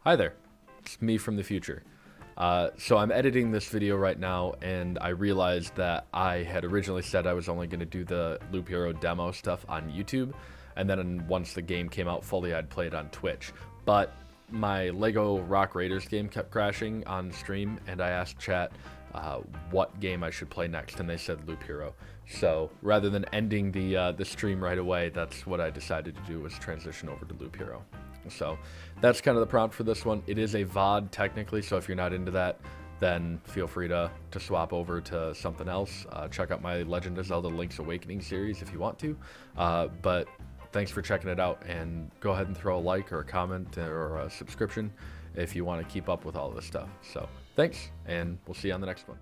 Hi there, it's me from the future. So I'm editing this video right now, and I realized that I had originally said I was only going to do the Loop Hero demo stuff on YouTube, and then once the game came out fully, I'd play it on Twitch. But my Lego Rock Raiders game kept crashing on stream, and I asked chat what game I should play next, and they said Loop Hero. So rather than ending the stream right away, that's what I decided to do, was transition over to Loop Hero. So that's kind of the prompt for this one. It is a VOD technically, so if you're not into that, then feel free to swap over to something else. Check out my Legend of Zelda Link's Awakening series if you want to. But thanks for checking it out, and go ahead and throw a like or a comment or a subscription if you want to keep up with all this stuff. So thanks, and we'll see you on the next one.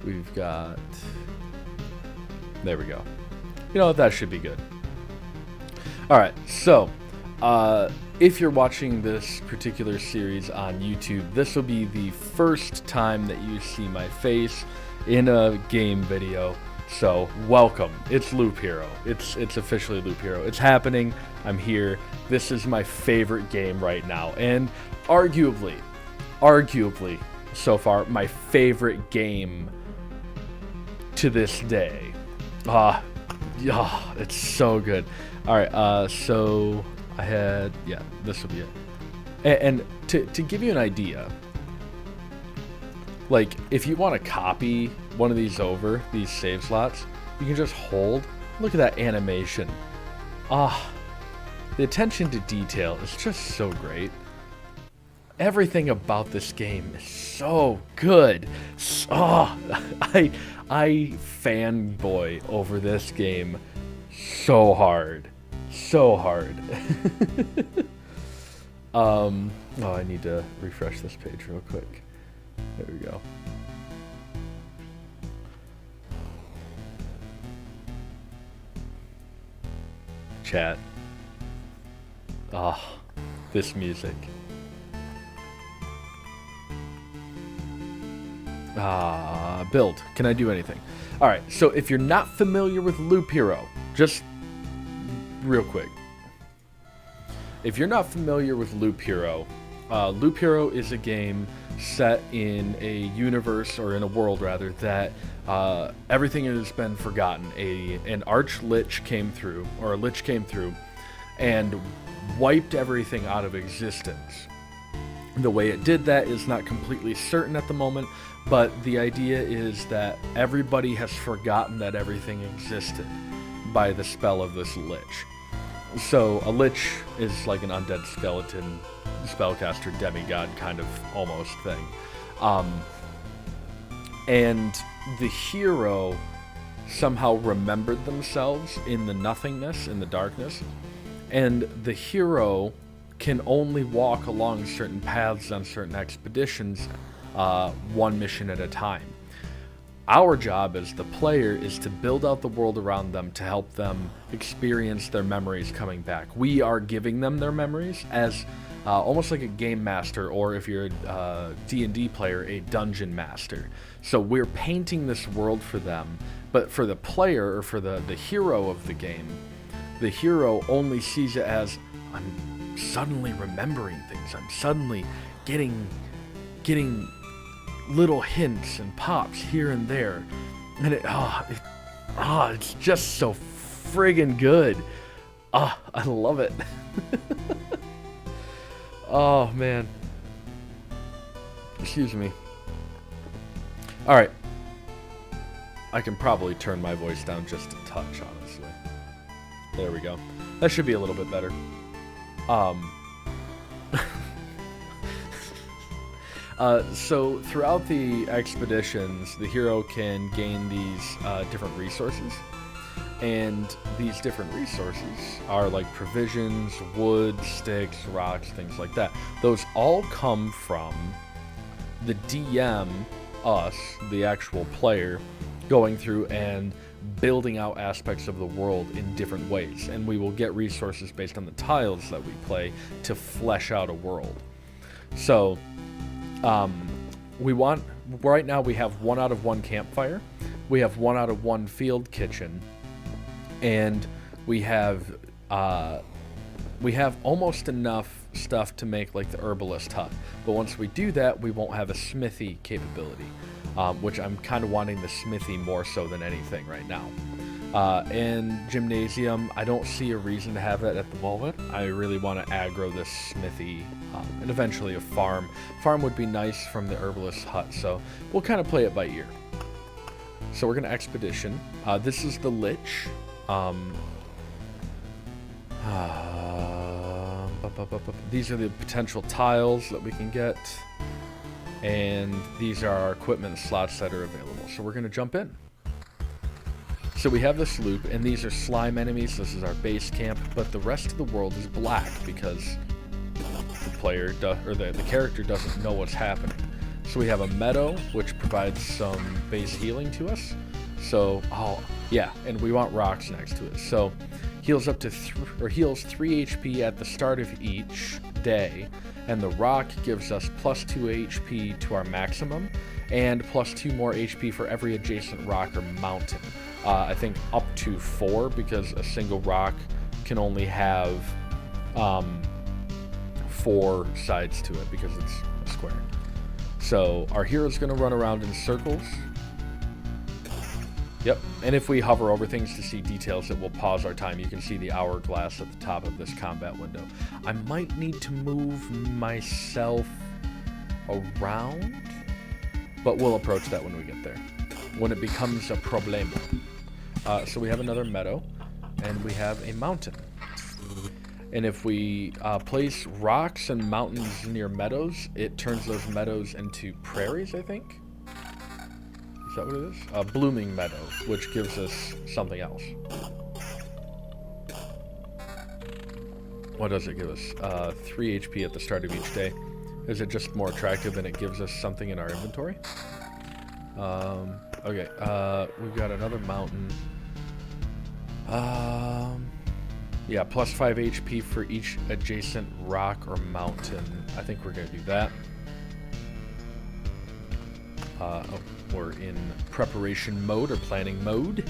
We've got... There we go. You know what, that should be good. Alright, so, if you're watching this particular series on YouTube, this will be the first time that you see my face in a game video. So, welcome. It's Loop Hero. It's officially Loop Hero. It's happening. I'm here. This is my favorite game right now, and arguably, so far, my favorite game to this day. It's so good. Alright, so I had, yeah, this will be it. And to give you an idea, like, if you want to copy one of these over, these save slots, you can just hold. Look at that animation. The attention to detail is just so great. Everything about this game is so good. I fanboy over this game so hard. I need to refresh this page real quick. There we go. Chat. This music. Build. Can I do anything? Alright, so if you're not familiar with Loop Hero, just real quick. If you're not familiar with Loop Hero is a game set in a universe, or in a world rather, that everything has been forgotten. An lich came through, and wiped everything out of existence. The way it did that is not completely certain at the moment, but the idea is that everybody has forgotten that everything existed by the spell of this lich. So a lich is like an undead skeleton spellcaster demigod kind of almost thing. And the hero somehow remembered themselves in the nothingness, in the darkness, and the hero can only walk along certain paths on certain expeditions, one mission at a time. Our job as the player is to build out the world around them to help them experience their memories coming back. We are giving them their memories as almost like a game master, or if you're a D&D player, a dungeon master. So we're painting this world for them, but for the player, or for the hero of the game, the hero only sees it as, I'm suddenly remembering things. I'm suddenly getting little hints and pops here and there, and it's just so friggin' good. I love it. Oh man. Excuse me. All right. I can probably turn my voice down just a touch, honestly. There we go. That should be a little bit better. So throughout the expeditions, the hero can gain these different resources, and these different resources are like provisions, wood, sticks, rocks, things like that. Those all come from the DM, us, the actual player, going through and building out aspects of the world in different ways, and we will get resources based on the tiles that we play to flesh out a world. So right now we have 1 out of 1 campfire, we have 1 out of 1 field kitchen, and we have almost enough stuff to make like the herbalist hut. But once we do that, we won't have a smithy capability, which I'm kind of wanting the smithy more so than anything right now. And gymnasium, I don't see a reason to have it at the moment. I really want to aggro this smithy, and eventually a farm. Farm would be nice from the herbalist hut, so we'll kind of play it by ear. So we're going to expedition. This is the Lich. These are the potential tiles that we can get. And these are our equipment slots that are available. So we're going to jump in. So we have this loop, and these are slime enemies. This is our base camp, but the rest of the world is black because the player or the character doesn't know what's happening. So we have a meadow, which provides some base healing to us. So, oh yeah, and we want rocks next to it. So heals up to heals 3 HP at the start of each day, and the rock gives us plus 2 HP to our maximum, and plus 2 more HP for every adjacent rock or mountain. I think up to 4, because a single rock can only have 4 sides to it because it's a square. So our hero's going to run around in circles. Yep, and if we hover over things to see details, it will pause our time. You can see the hourglass at the top of this combat window. I might need to move myself around, but we'll approach that when we get there, when it becomes a problemo. So we have another meadow, and we have a mountain. And if we place rocks and mountains near meadows, it turns those meadows into prairies, I think. Is that what it is? A blooming meadow, which gives us something else. What does it give us? 3 HP at the start of each day. Is it just more attractive and it gives us something in our inventory? Okay, we've got another mountain. Yeah, plus 5 HP for each adjacent rock or mountain. I think we're going to do that. We're in preparation mode or planning mode.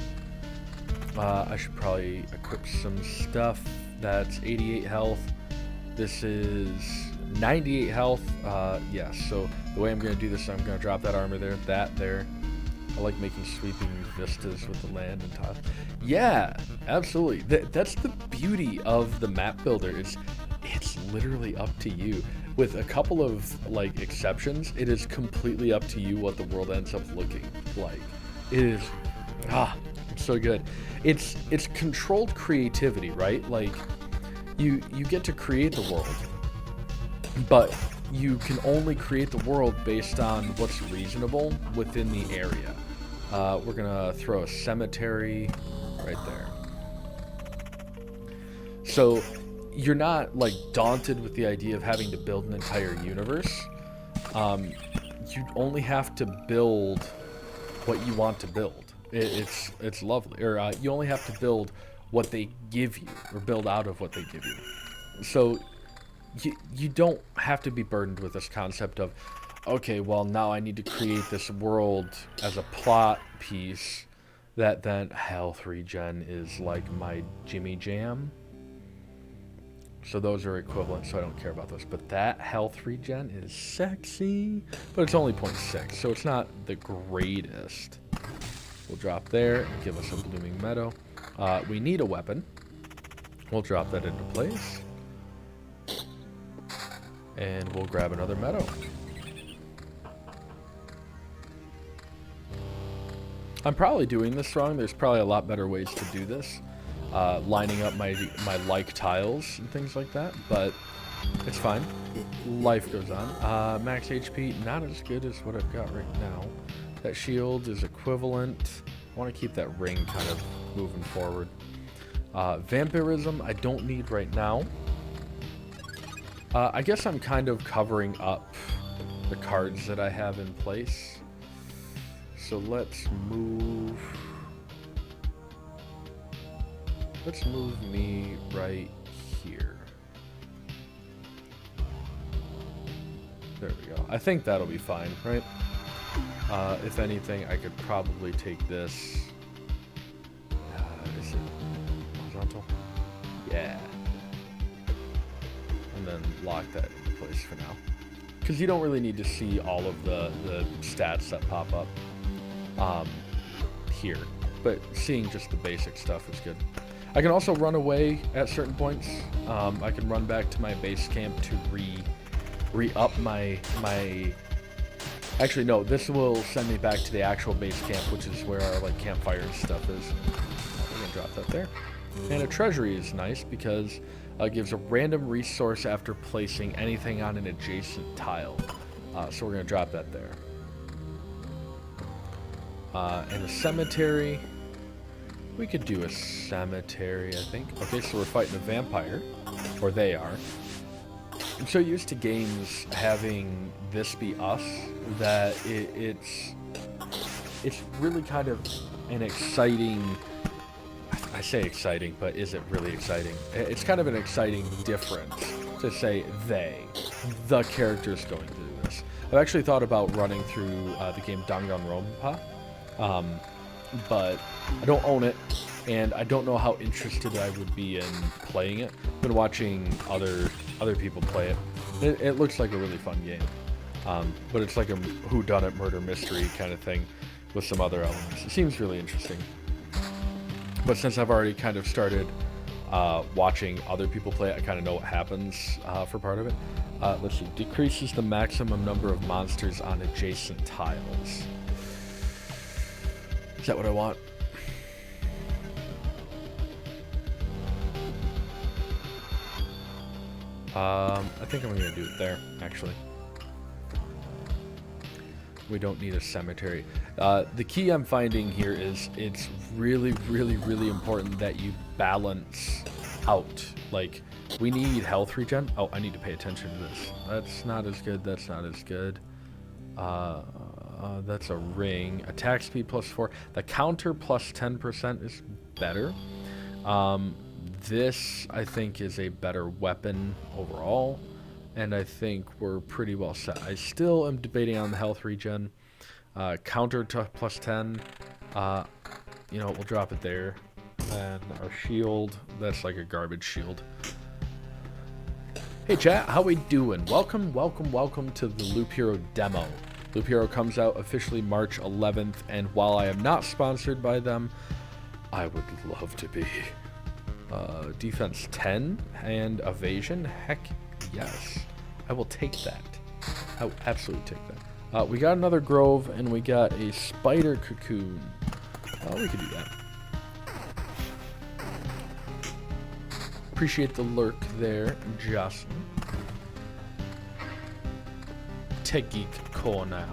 I should probably equip some stuff. That's 88 health. This is 98 health. Yeah, so the way I'm going to do this, I'm going to drop that armor there, that there. I like making sweeping vistas with the land and tile. Yeah, absolutely. That's the beauty of the map builder. It's literally up to you. With a couple of like exceptions, it is completely up to you what the world ends up looking like. It is it's so good. It's controlled creativity, right? Like you get to create the world, but you can only create the world based on what's reasonable within the area. We're gonna throw a cemetery right there. So you're not like daunted with the idea of having to build an entire universe. You only have to build what you want to build. It's lovely. Or you only have to build what they give you, or build out of what they give you. So you don't have to be burdened with this concept of, okay, well now I need to create this world as a plot piece that then health regen is like my Jimmy Jam. So those are equivalent, so I don't care about those. But that health regen is sexy, but it's only 0.6, so it's not the greatest. We'll drop there and give us a blooming meadow. We need a weapon. We'll drop that into place. And we'll grab another meadow. I'm probably doing this wrong. There's probably a lot better ways to do this. Lining up my like tiles and things like that, but it's fine. Life goes on. Max HP, not as good as what I've got right now. That shield is equivalent. I want to keep that ring kind of moving forward. Vampirism, I don't need right now. I guess I'm kind of covering up the cards that I have in place. So let's move me right here. There we go. I think that'll be fine, right? If anything, I could probably take this. Is horizontal. Yeah. And then lock that in place for now. Because you don't really need to see all of the stats that pop up here. But seeing just the basic stuff is good. I can also run away at certain points. I can run back to my base camp to re-up my... Actually, no, this will send me back to the actual base camp, which is where our like campfire and stuff is. We're gonna drop that there. And a treasury is nice because it gives a random resource after placing anything on an adjacent tile. So we're gonna drop that there. And a cemetery. We could do a cemetery, I think. Okay, so we're fighting a vampire, or they are. I'm so used to games having this be us that it's really kind of an exciting. I say exciting, but is it really exciting? It's kind of an exciting difference to say the character's going to do this. I've actually thought about running through the game Danganronpa, but I don't own it, and I don't know how interested I would be in playing it. I've been watching other people play it. It looks like a really fun game, but it's like a whodunit murder mystery kind of thing with some other elements. It seems really interesting. But since I've already kind of started watching other people play it, I kind of know what happens for part of it. Let's see. Decreases the maximum number of monsters on adjacent tiles. Is that what I want? I think I'm going to do it there, actually. We don't need a cemetery. The key I'm finding here is it's really, really, really important that you balance out. Like, we need health regen. Oh, I need to pay attention to this. That's not as good. That's not as good. That's a ring. Attack speed +4. The counter +10% is better. This, I think, is a better weapon overall, and I think we're pretty well set. I still am debating on the health regen. Counter to +10. You know, we'll drop it there. And our shield, that's like a garbage shield. Hey chat, how we doing? Welcome to the Loop Hero demo. Loop Hero comes out officially March 11th, and while I am not sponsored by them, I would love to be. Defense 10 and evasion, heck yes. I will take that. I will absolutely take that. We got another grove, and we got a spider cocoon. We could do that. Appreciate the lurk there, Justin. Teggeek corner.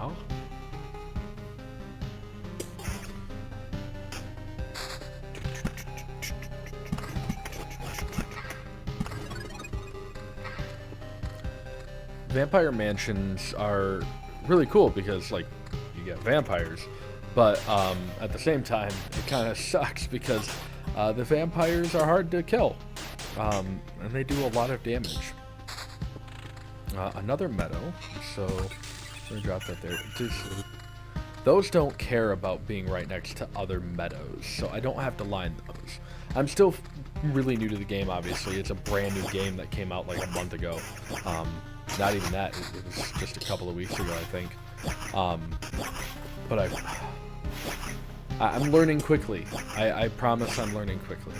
Vampire mansions are really cool because, like, you get vampires, but at the same time, it kind of sucks because the vampires are hard to kill, and they do a lot of damage. Another meadow, so we're gonna drop that there. Those don't care about being right next to other meadows, so I don't have to line those. I'm still really new to the game, obviously. It's a brand new game that came out like a month ago. Not even that, it was just a couple of weeks ago, I think. But I'm learning quickly. I promise I'm learning quickly.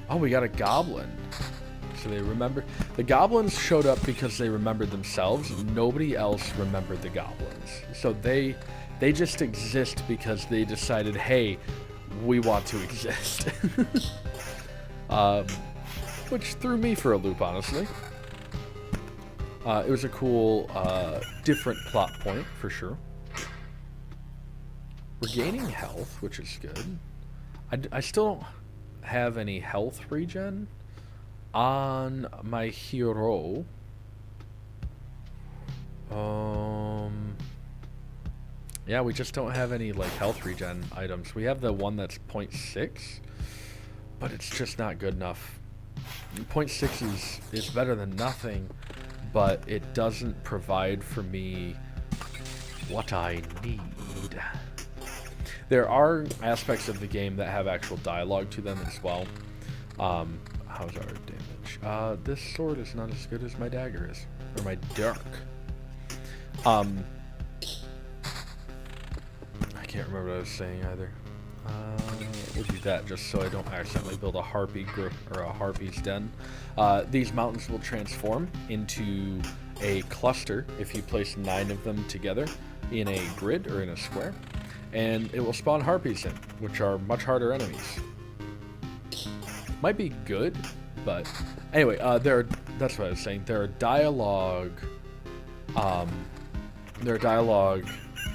Oh, we got a goblin. So they remember. The goblins showed up because they remembered themselves. Nobody else remembered the goblins. So they just exist because they decided, hey, we want to exist. Which threw me for a loop, honestly. It was a cool, different plot point, for sure. We're gaining health, which is good. I still don't have any health regen on my hero. Yeah, we just don't have any, like, health regen items. We have the one that's 0.6, but it's just not good enough. 0.6 is better than nothing, but it doesn't provide for me what I need. There are aspects of the game that have actual dialogue to them as well. How's our damage? This sword is not as good as my dagger is, or my dirk. I can't remember what I was saying either. We'll do that just so I don't accidentally build a harpy or a harpy's den. These mountains will transform into a cluster if you place 9 of them together in a grid or in a square, and it will spawn harpies in, which are much harder enemies. Might be good, but anyway, that's what I was saying. There are dialogue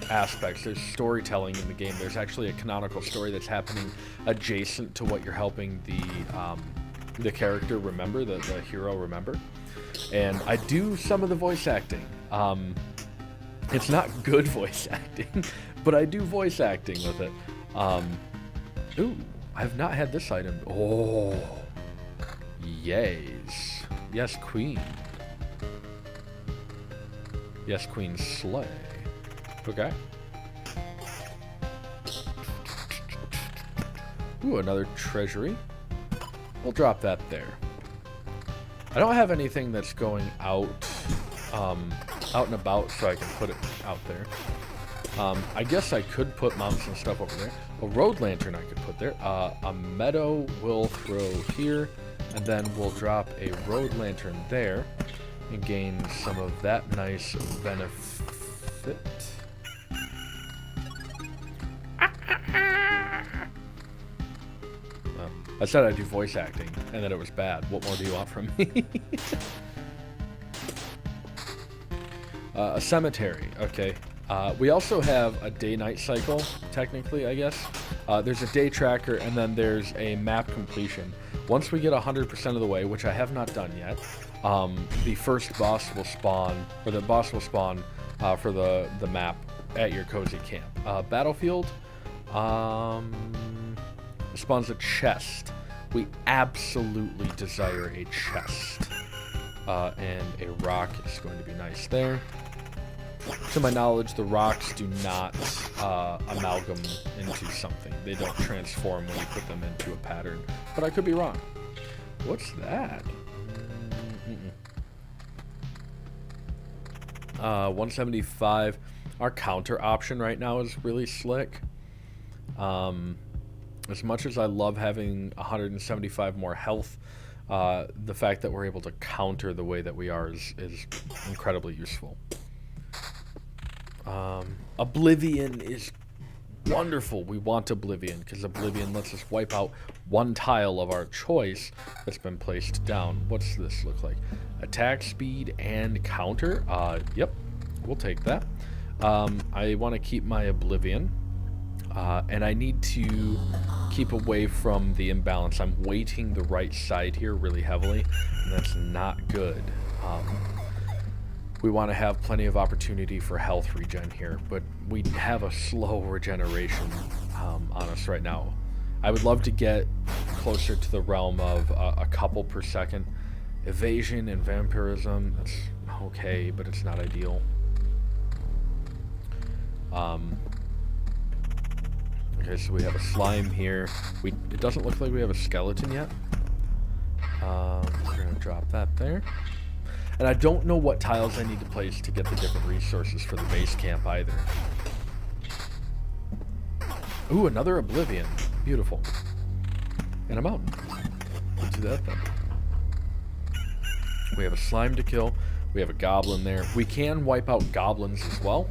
aspects. There's storytelling in the game. There's actually a canonical story that's happening adjacent to what you're helping the character remember, the hero remember. And I do some of the voice acting. It's not good voice acting, but I do voice acting with it. Ooh, I have not had this item. Oh, yes. Yes, queen. Yes, queen slay. Okay. Ooh, another treasury. We'll drop that there. I don't have anything that's going out and about, so I can put it out there. I guess I could put mounts and stuff over there. A road lantern I could put there. A meadow we'll throw here, and then we'll drop a road lantern there and gain some of that nice benefit. I said I'd do voice acting, and then it was bad. What more do you want from me? A cemetery, okay. We also have a day-night cycle, technically, I guess. There's a day tracker, and then there's a map completion. Once we get 100% of the way, which I have not done yet, the first boss will spawn, or the boss will spawn for the map at your cozy camp. Battlefield spawns a chest. We absolutely desire a chest. And a rock is going to be nice there. To my knowledge, the rocks do not amalgam into something. They don't transform when you put them into a pattern. But I could be wrong. What's that? 175. Our counter option right now is really slick. As much as I love having 175 more health, the fact that we're able to counter the way that we are is incredibly useful. Oblivion is wonderful. We want Oblivion because Oblivion lets us wipe out one tile of our choice that's been placed down. What's this look like? Attack speed and counter? Yep, we'll take that. I want to keep my Oblivion. And I need to keep away from the imbalance. I'm weighting the right side here really heavily, and that's not good. We want to have plenty of opportunity for health regen here, but we have a slow regeneration on us right now. I would love to get closer to the realm of a couple per second. Evasion and vampirism, that's okay, but it's not ideal. Okay, so we have a slime here. It doesn't look like we have a skeleton yet. We're going to drop that there. And I don't know what tiles I need to place to get the different resources for the base camp either. Ooh, another Oblivion. Beautiful. And a mountain. Let's do that then. We have a slime to kill. We have a goblin there. We can wipe out goblins as well.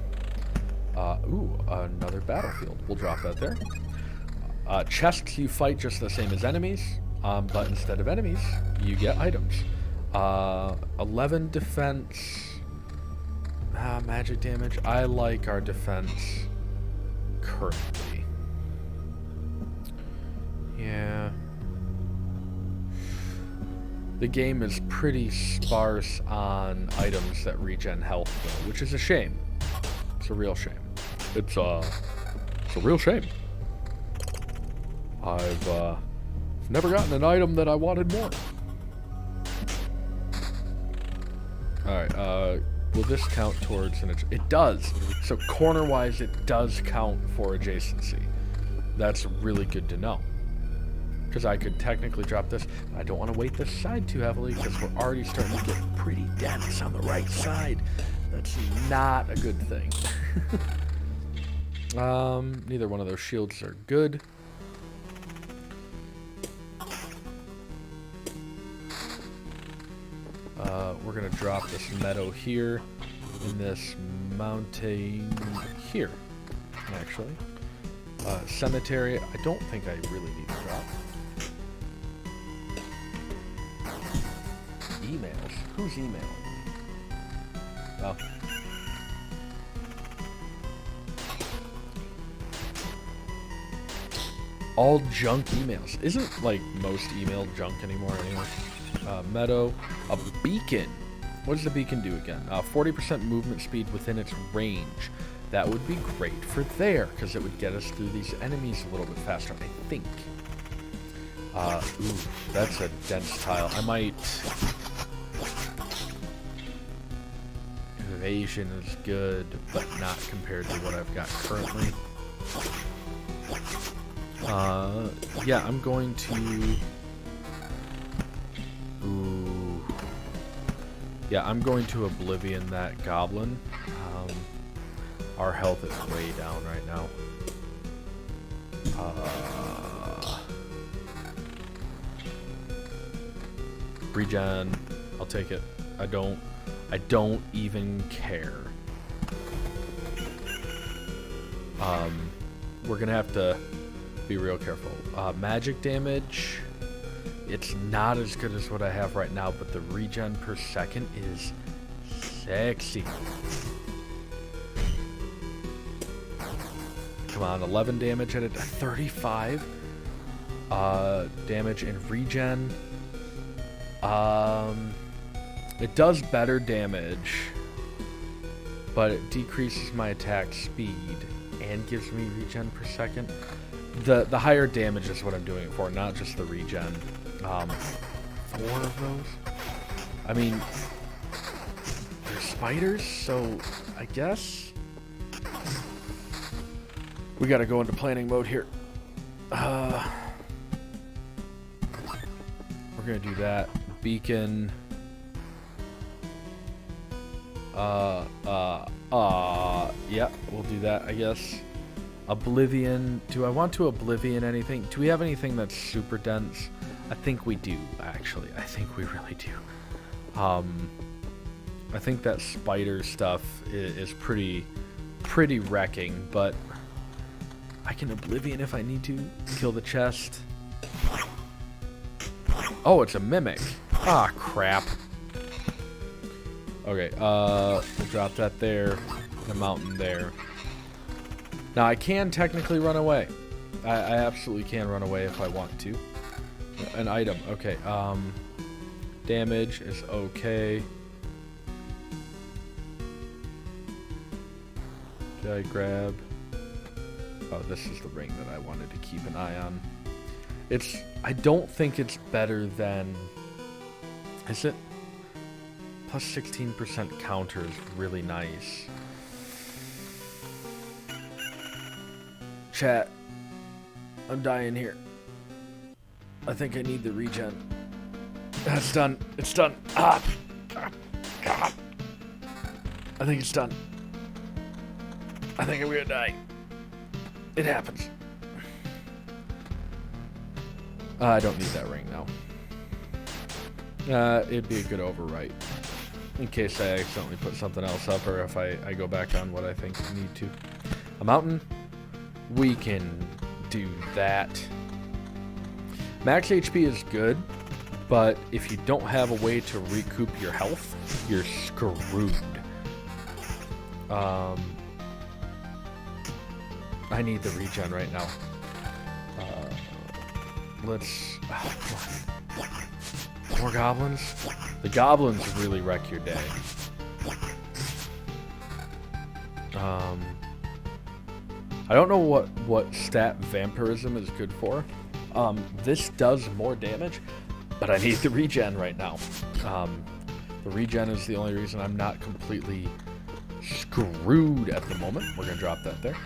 Ooh, another battlefield. We'll drop that there. Chests you fight just the same as enemies, but instead of enemies, you get items. 11 defense. Magic damage. I like our defense currently. Yeah. The game is pretty sparse on items that regen health, though, which is a shame. It's a real shame. It's a real shame. I've never gotten an item that I wanted more. Alright, will this count towards an... It does. So corner-wise, it does count for adjacency. That's really good to know. because I could technically drop this. I don't want to weight this side too heavily because we're already starting to get pretty dense on the right side. That's not a good thing. Neither one of those shields are good. We're gonna drop this meadow here in this mountain here, actually. Cemetery, I don't think I really need to drop. Emails? Who's emailing me? Oh. All junk emails. Isn't, like, most email junk anymore anyway? Meadow. A beacon. What does the beacon do again? 40% movement speed within its range. That would be great for there, because it would get us through these enemies a little bit faster, I think. Ooh, that's a dense tile. I might... Evasion is good, but not compared to what I've got currently. Yeah, I'm going to... Ooh. Yeah, I'm going to Oblivion that goblin. Our health is way down right now. Regen, I'll take it. I don't even care. We're gonna have to be real careful. Magic damage, it's not as good as what I have right now, but the regen per second is sexy. Come on, 11 damage at 35 damage and regen. It does better damage, but it decreases my attack speed and gives me regen per second. The higher damage is what I'm doing it for, not just the regen. 4 of those? I mean, they're spiders, so I guess we gotta go into planning mode here. We're gonna do that. Beacon. Yeah, we'll do that, I guess. Oblivion. Do I want to Oblivion anything? Do we have anything that's super dense? I think we do, actually. I think we really do. I think that spider stuff is pretty wrecking, but I can Oblivion if I need to. Kill the chest. Oh, it's a mimic. Ah, crap. Okay, we'll drop that there. The mountain there. Now, I can technically run away. I absolutely can run away if I want to. An item. Okay, damage is okay. Did I grab... Oh, this is the ring that I wanted to keep an eye on. It's... I don't think it's better than... Is it? Plus 16% counter is really nice. Chat. I'm dying here. I think I need the regen. It's done. It's done. Ah! God. I think it's done. I think I'm gonna die. It happens. I don't need that ring now. It'd be a good overwrite. In case I accidentally put something else up, or if I go back on what I think I need to. A mountain? We can do that. Max HP is good, but if you don't have a way to recoup your health, you're screwed. I need the regen right now. Let's... More goblins? The goblins really wreck your day. I don't know what stat vampirism is good for. This does more damage, but I need the regen right now. The regen is the only reason I'm not completely screwed at the moment. We're gonna drop that there.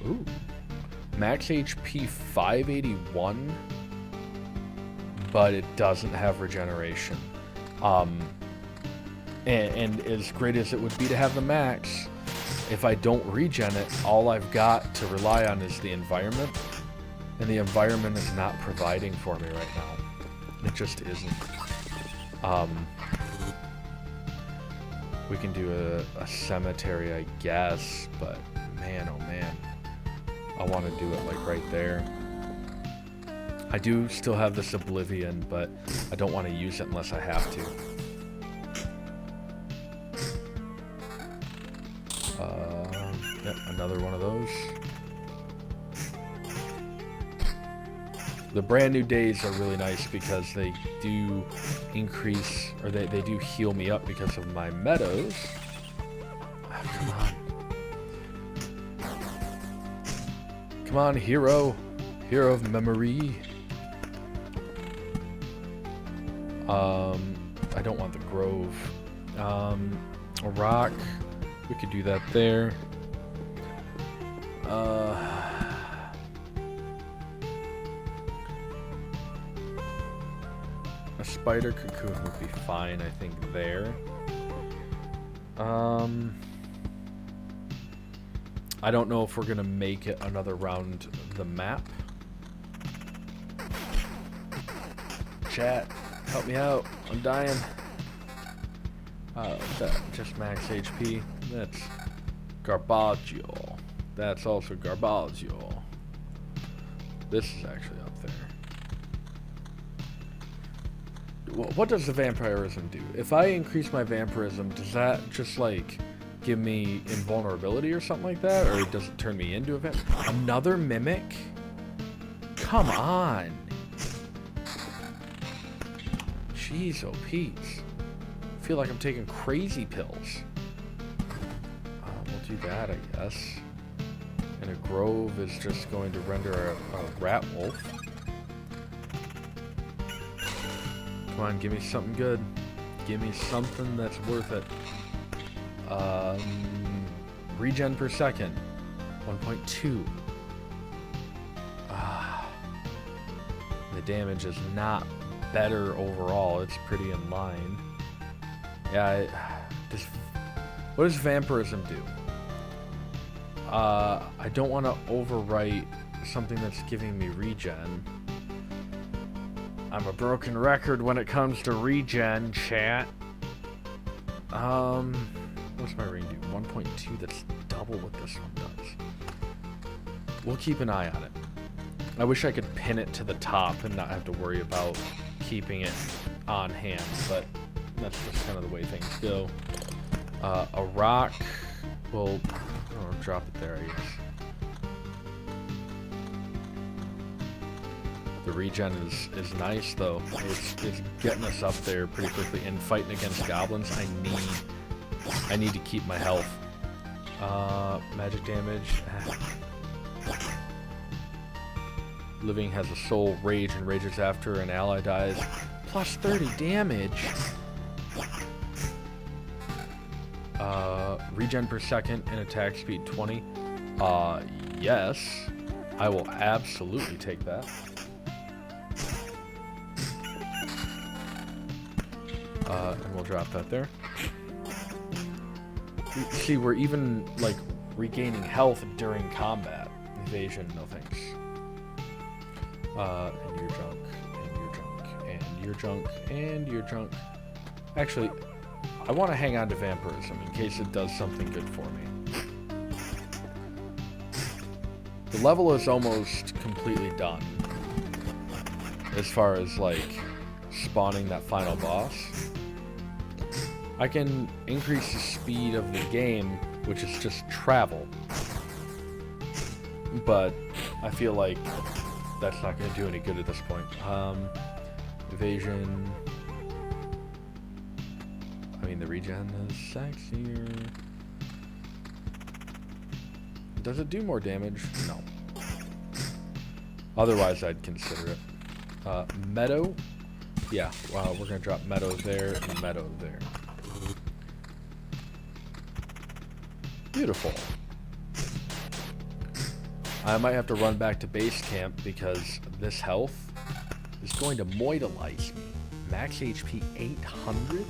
Ooh. Max HP 581, but it doesn't have regeneration. And as great as it would be to have the max, if I don't regen it, all I've got to rely on is the environment, and the environment is not providing for me right now. It just isn't. We can do a cemetery, I guess, but man, oh man. I want to do it like right there. I do still have this Oblivion, but I don't want to use it unless I have to. Yep, another one of those. The brand new days are really nice because they do increase, or they do heal me up because of my meadows. Oh, come on. Come on, hero. Hero of memory. I don't want the grove. A rock. We could do that there. A spider cocoon would be fine, I think, there. I don't know if we're gonna make it another round of the map. Chat, help me out. I'm dying. Just max HP. That's Garbaggio. That's also Garbaggio. This is actually up there. What does the vampirism do? If I increase my vampirism, does that just like give me invulnerability or something like that? Or does it turn me into a vamp? Another mimic? Come on. Jeez, oh Pete's. I feel like I'm taking crazy pills. We'll do that, I guess. And a grove is just going to render a rat wolf. Come on, give me something good. Give me something that's worth it. Regen per second. 1.2. The damage is not better overall. It's pretty in line. Yeah, what does vampirism do? I don't want to overwrite something that's giving me regen. I'm a broken record when it comes to regen, chat. What's my ring do? 1.2, that's double what this one does. We'll keep an eye on it. I wish I could pin it to the top and not have to worry about keeping it on hand, but that's just kind of the way things go. A rock will drop it there, I guess. The regen is nice though. It's getting us up there pretty quickly. And fighting against goblins, I need to keep my health. Magic damage. Living has a soul rage and rages after an ally dies. Plus 30 damage. Regen per second and attack speed 20. Yes. I will absolutely take that. And we'll drop that there. See, we're even, like, regaining health during combat. Evasion, no thanks. And you're junk, and you're junk, and you're junk, and you're junk. Actually, I want to hang on to vampirism in case it does something good for me. The level is almost completely done. As far as, like, spawning that final boss. I can increase the speed of the game, which is just travel. But I feel like that's not going to do any good at this point. Evasion. I mean, the regen is sexier. Does it do more damage? No. Otherwise, I'd consider it. Meadow. Yeah, wow, we're going to drop meadow there and meadow there. Beautiful. I might have to run back to base camp because this health is going to moitalize me. Max HP 800?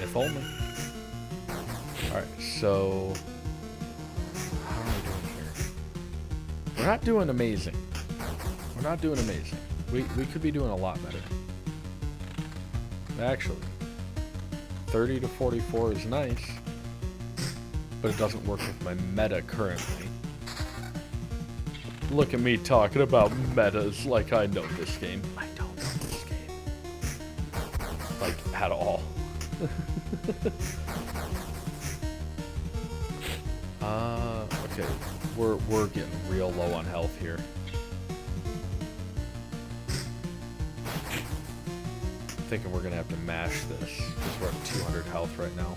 If only. Alright, so... how are we doing here? We're not doing amazing. We're not doing amazing. We could be doing a lot better. Actually. 30 to 44 is nice. But it doesn't work with my meta currently. Look at me talking about metas like I know this game. I don't know this game. Like, at all. Okay. We're getting real low on health here. Thinking we're gonna have to mash this because we're at 200 health right now.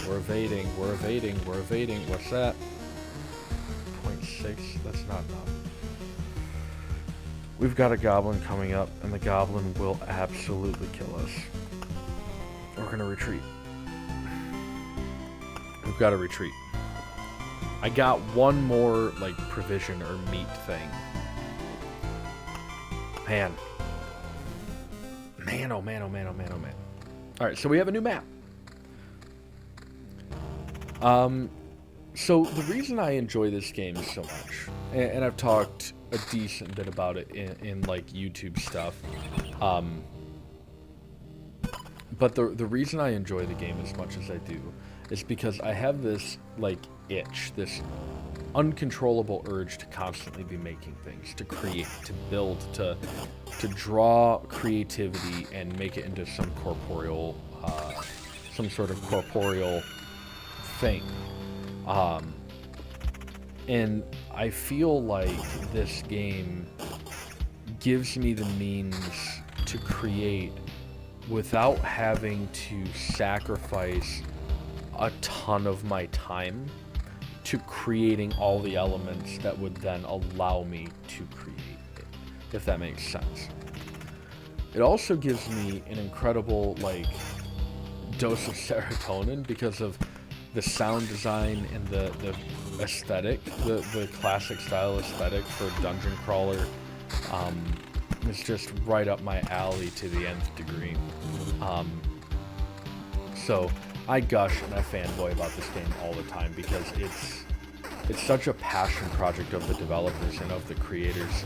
We're evading, we're evading, we're evading. What's that? 0.6? That's not enough. We've got a goblin coming up, and the goblin will absolutely kill us. We're gonna retreat. We've got to retreat. I got one more, like, provision or meat thing. Man. Man, oh man, oh man, oh man, oh man. Alright, so we have a new map. So the reason I enjoy this game so much, and I've talked a decent bit about it in like YouTube stuff, but the reason I enjoy the game as much as I do is because I have this like itch, this uncontrollable urge to constantly be making things, to create, to build, to draw creativity and make it into some corporeal, some sort of corporeal thing. And I feel like this game gives me the means to create without having to sacrifice a ton of my time to creating all the elements that would then allow me to create it, if that makes sense. It also gives me an incredible, like, dose of serotonin because of the sound design and the aesthetic, the classic style aesthetic for Dungeon Crawler. It's just right up my alley to the nth degree. So I gush and I fanboy about this game all the time because it's such a passion project of the developers and of the creators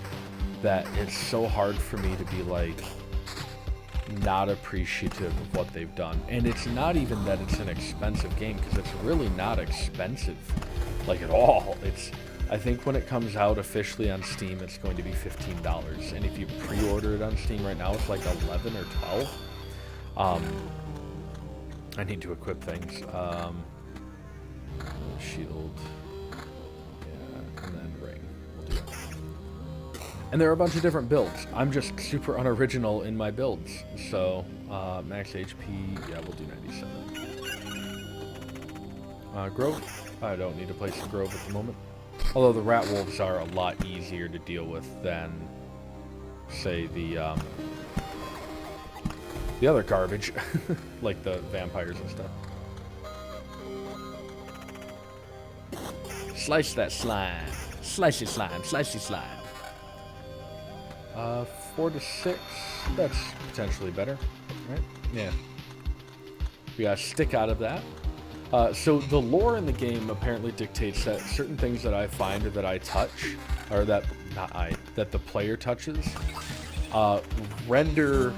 that it's so hard for me to be like not appreciative of what they've done. And it's not even that it's an expensive game, because it's really not expensive, like, at all. I think when it comes out officially on Steam, it's going to be $15, and if you pre-order it on Steam right now, it's like 11 or 12. I need to equip things. Shield, yeah, and then ring. We'll do that. And there are a bunch of different builds. I'm just super unoriginal in my builds. So, max HP, yeah, we'll do 97. Grove, I don't need to place a grove at the moment. Although the rat wolves are a lot easier to deal with than, say, the other garbage, like the vampires and stuff. Slice that slime. Slice your slime. Slice your slime. 4 to 6. That's potentially better, right? Yeah. We gotta stick out of that. So the lore in the game apparently dictates that certain things that I find or that I touch, or that the player touches, render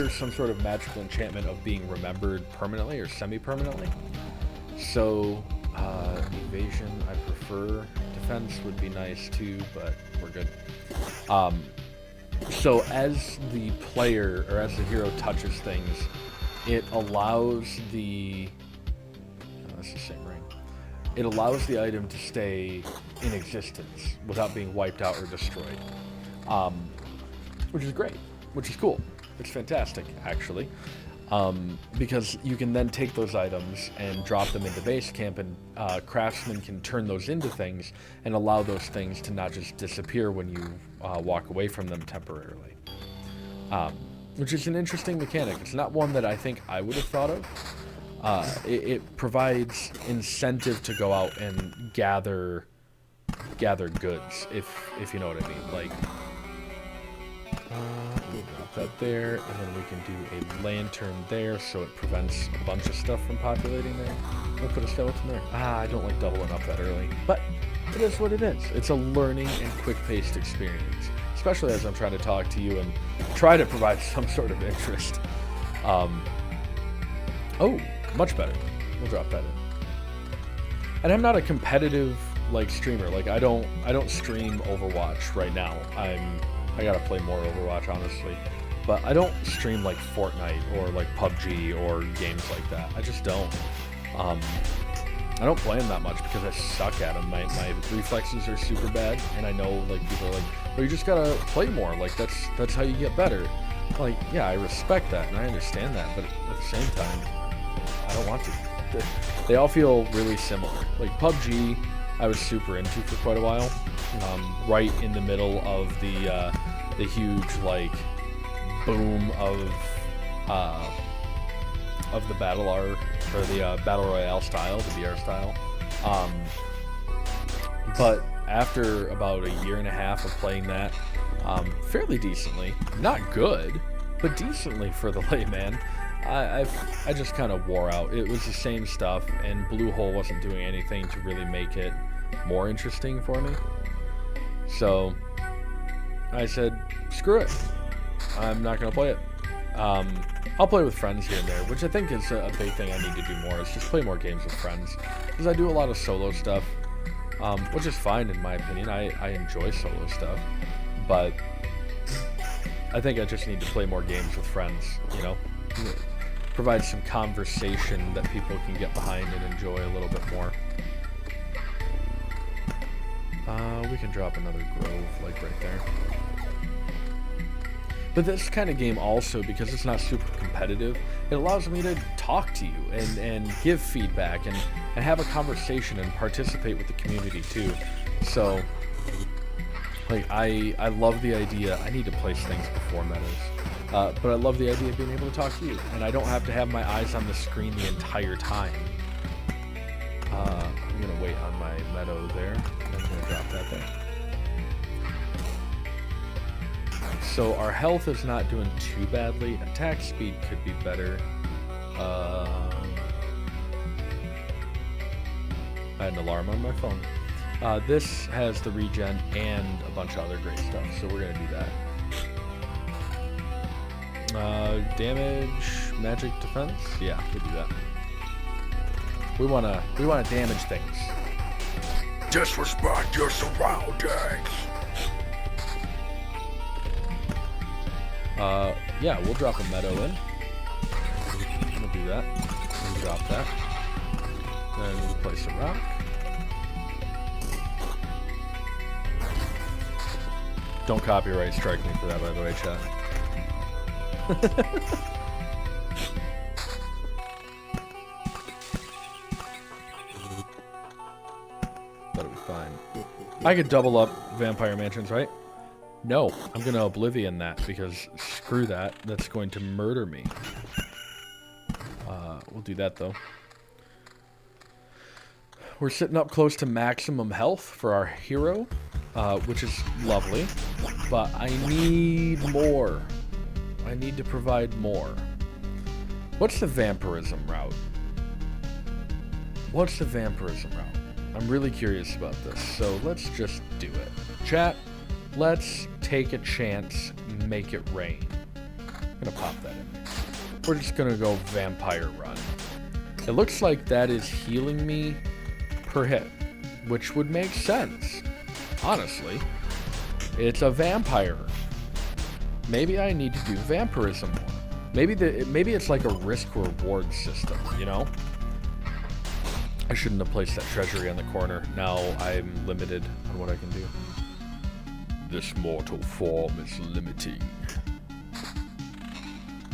some sort of magical enchantment of being remembered permanently or semi-permanently. So evasion I prefer. Defense would be nice too, but we're good. So as the player or as the hero touches things, it allows that's the same ring. It allows the item to stay in existence without being wiped out or destroyed, which is great, which is cool. It's fantastic, actually, because you can then take those items and drop them into base camp, and craftsmen can turn those into things and allow those things to not just disappear when you walk away from them temporarily. Which is an interesting mechanic. It's not one that I think I would have thought of, it provides incentive to go out and gather goods, if you know what I mean. Like, we'll drop that there, and then we can do a lantern there, so it prevents a bunch of stuff from populating there. We'll put a skeleton there. I don't like doubling up that early, but it is what it is. It's a learning and quick-paced experience, especially as I'm trying to talk to you and try to provide some sort of interest. Oh, much better. We'll drop that in. And I'm not a competitive like streamer. Like I don't stream Overwatch right now. I gotta play more Overwatch, honestly. But I don't stream like Fortnite or like PUBG or games like that. I just don't. I don't play them that much because I suck at them. My reflexes are super bad, and I know like people are like, well, you just gotta play more. Like that's how you get better. Like, yeah, I respect that and I understand that, but at the same time, I don't want to. They all feel really similar. Like PUBG, I was super into for quite a while. Right in the middle of the huge like boom of the battle R or the battle royale style, the BR style. But after about a year and a half of playing that, fairly decently, not good, but decently for the layman, I just kind of wore out. It was the same stuff, and Bluehole wasn't doing anything to really make it more interesting for me. So I said, screw it. I'm not going to play it. I'll play with friends here and there, which I think is a big thing I need to do more, is just play more games with friends. Because I do a lot of solo stuff, which is fine in my opinion. I enjoy solo stuff. But I think I just need to play more games with friends, you know? Provide some conversation that people can get behind and enjoy a little bit more. We can drop another grove, like right there. But this kind of game also, because it's not super competitive, it allows me to talk to you and give feedback and have a conversation and participate with the community too. So, like, I love the idea. I need to place things before meadows. But I love the idea of being able to talk to you, and I don't have to have my eyes on the screen the entire time. I'm going to wait on my meadow there. I'm going to drop that there. So our health is not doing too badly. Attack speed could be better. I had an alarm on my phone. This has the regen and a bunch of other great stuff, so we're going to do that. Damage, magic, defense. Yeah, we'll do that. We wanna damage things. Disrespect your surroundings. Yeah, we'll drop a meadow in. We'll do that. We'll drop that. Then we'll place a rock. Don't copyright strike me for that, by the way, chat. That'll be fine. I could double up Vampire Mansions, right? No, I'm gonna Oblivion that, because screw that. That's going to murder me. We'll do that, though. We're sitting up close to maximum health for our hero, which is lovely. But I need more. I need to provide more. What's the vampirism route? What's the vampirism route? I'm really curious about this, so let's just do it. Chat, let's take a chance, make it rain. I'm gonna pop that in. We're just gonna go vampire run. It looks like that is healing me per hit, which would make sense, honestly. It's a vampire. Maybe I need to do vampirism more. Maybe it's like a risk-reward system, you know? I shouldn't have placed that treasury on the corner. Now I'm limited on what I can do. This mortal form is limiting.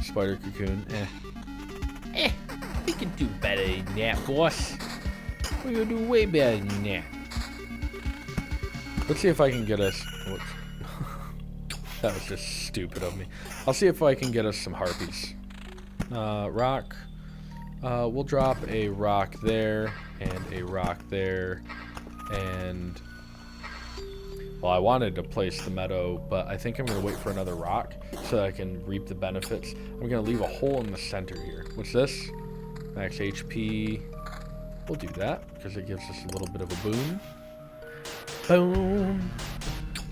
Spider cocoon, we can do better than that, boss. We're gonna do way better than that. Let's see if I can get us... Whoops. That was just stupid of me. I'll see if I can get us some harpies. Rock. We'll drop a rock there and a rock there, and well, I wanted to place the meadow, but I think I'm going to wait for another rock so that I can reap the benefits. I'm going to leave a hole in the center here. What's this? Max HP. We'll do that because it gives us a little bit of a boom. Boom.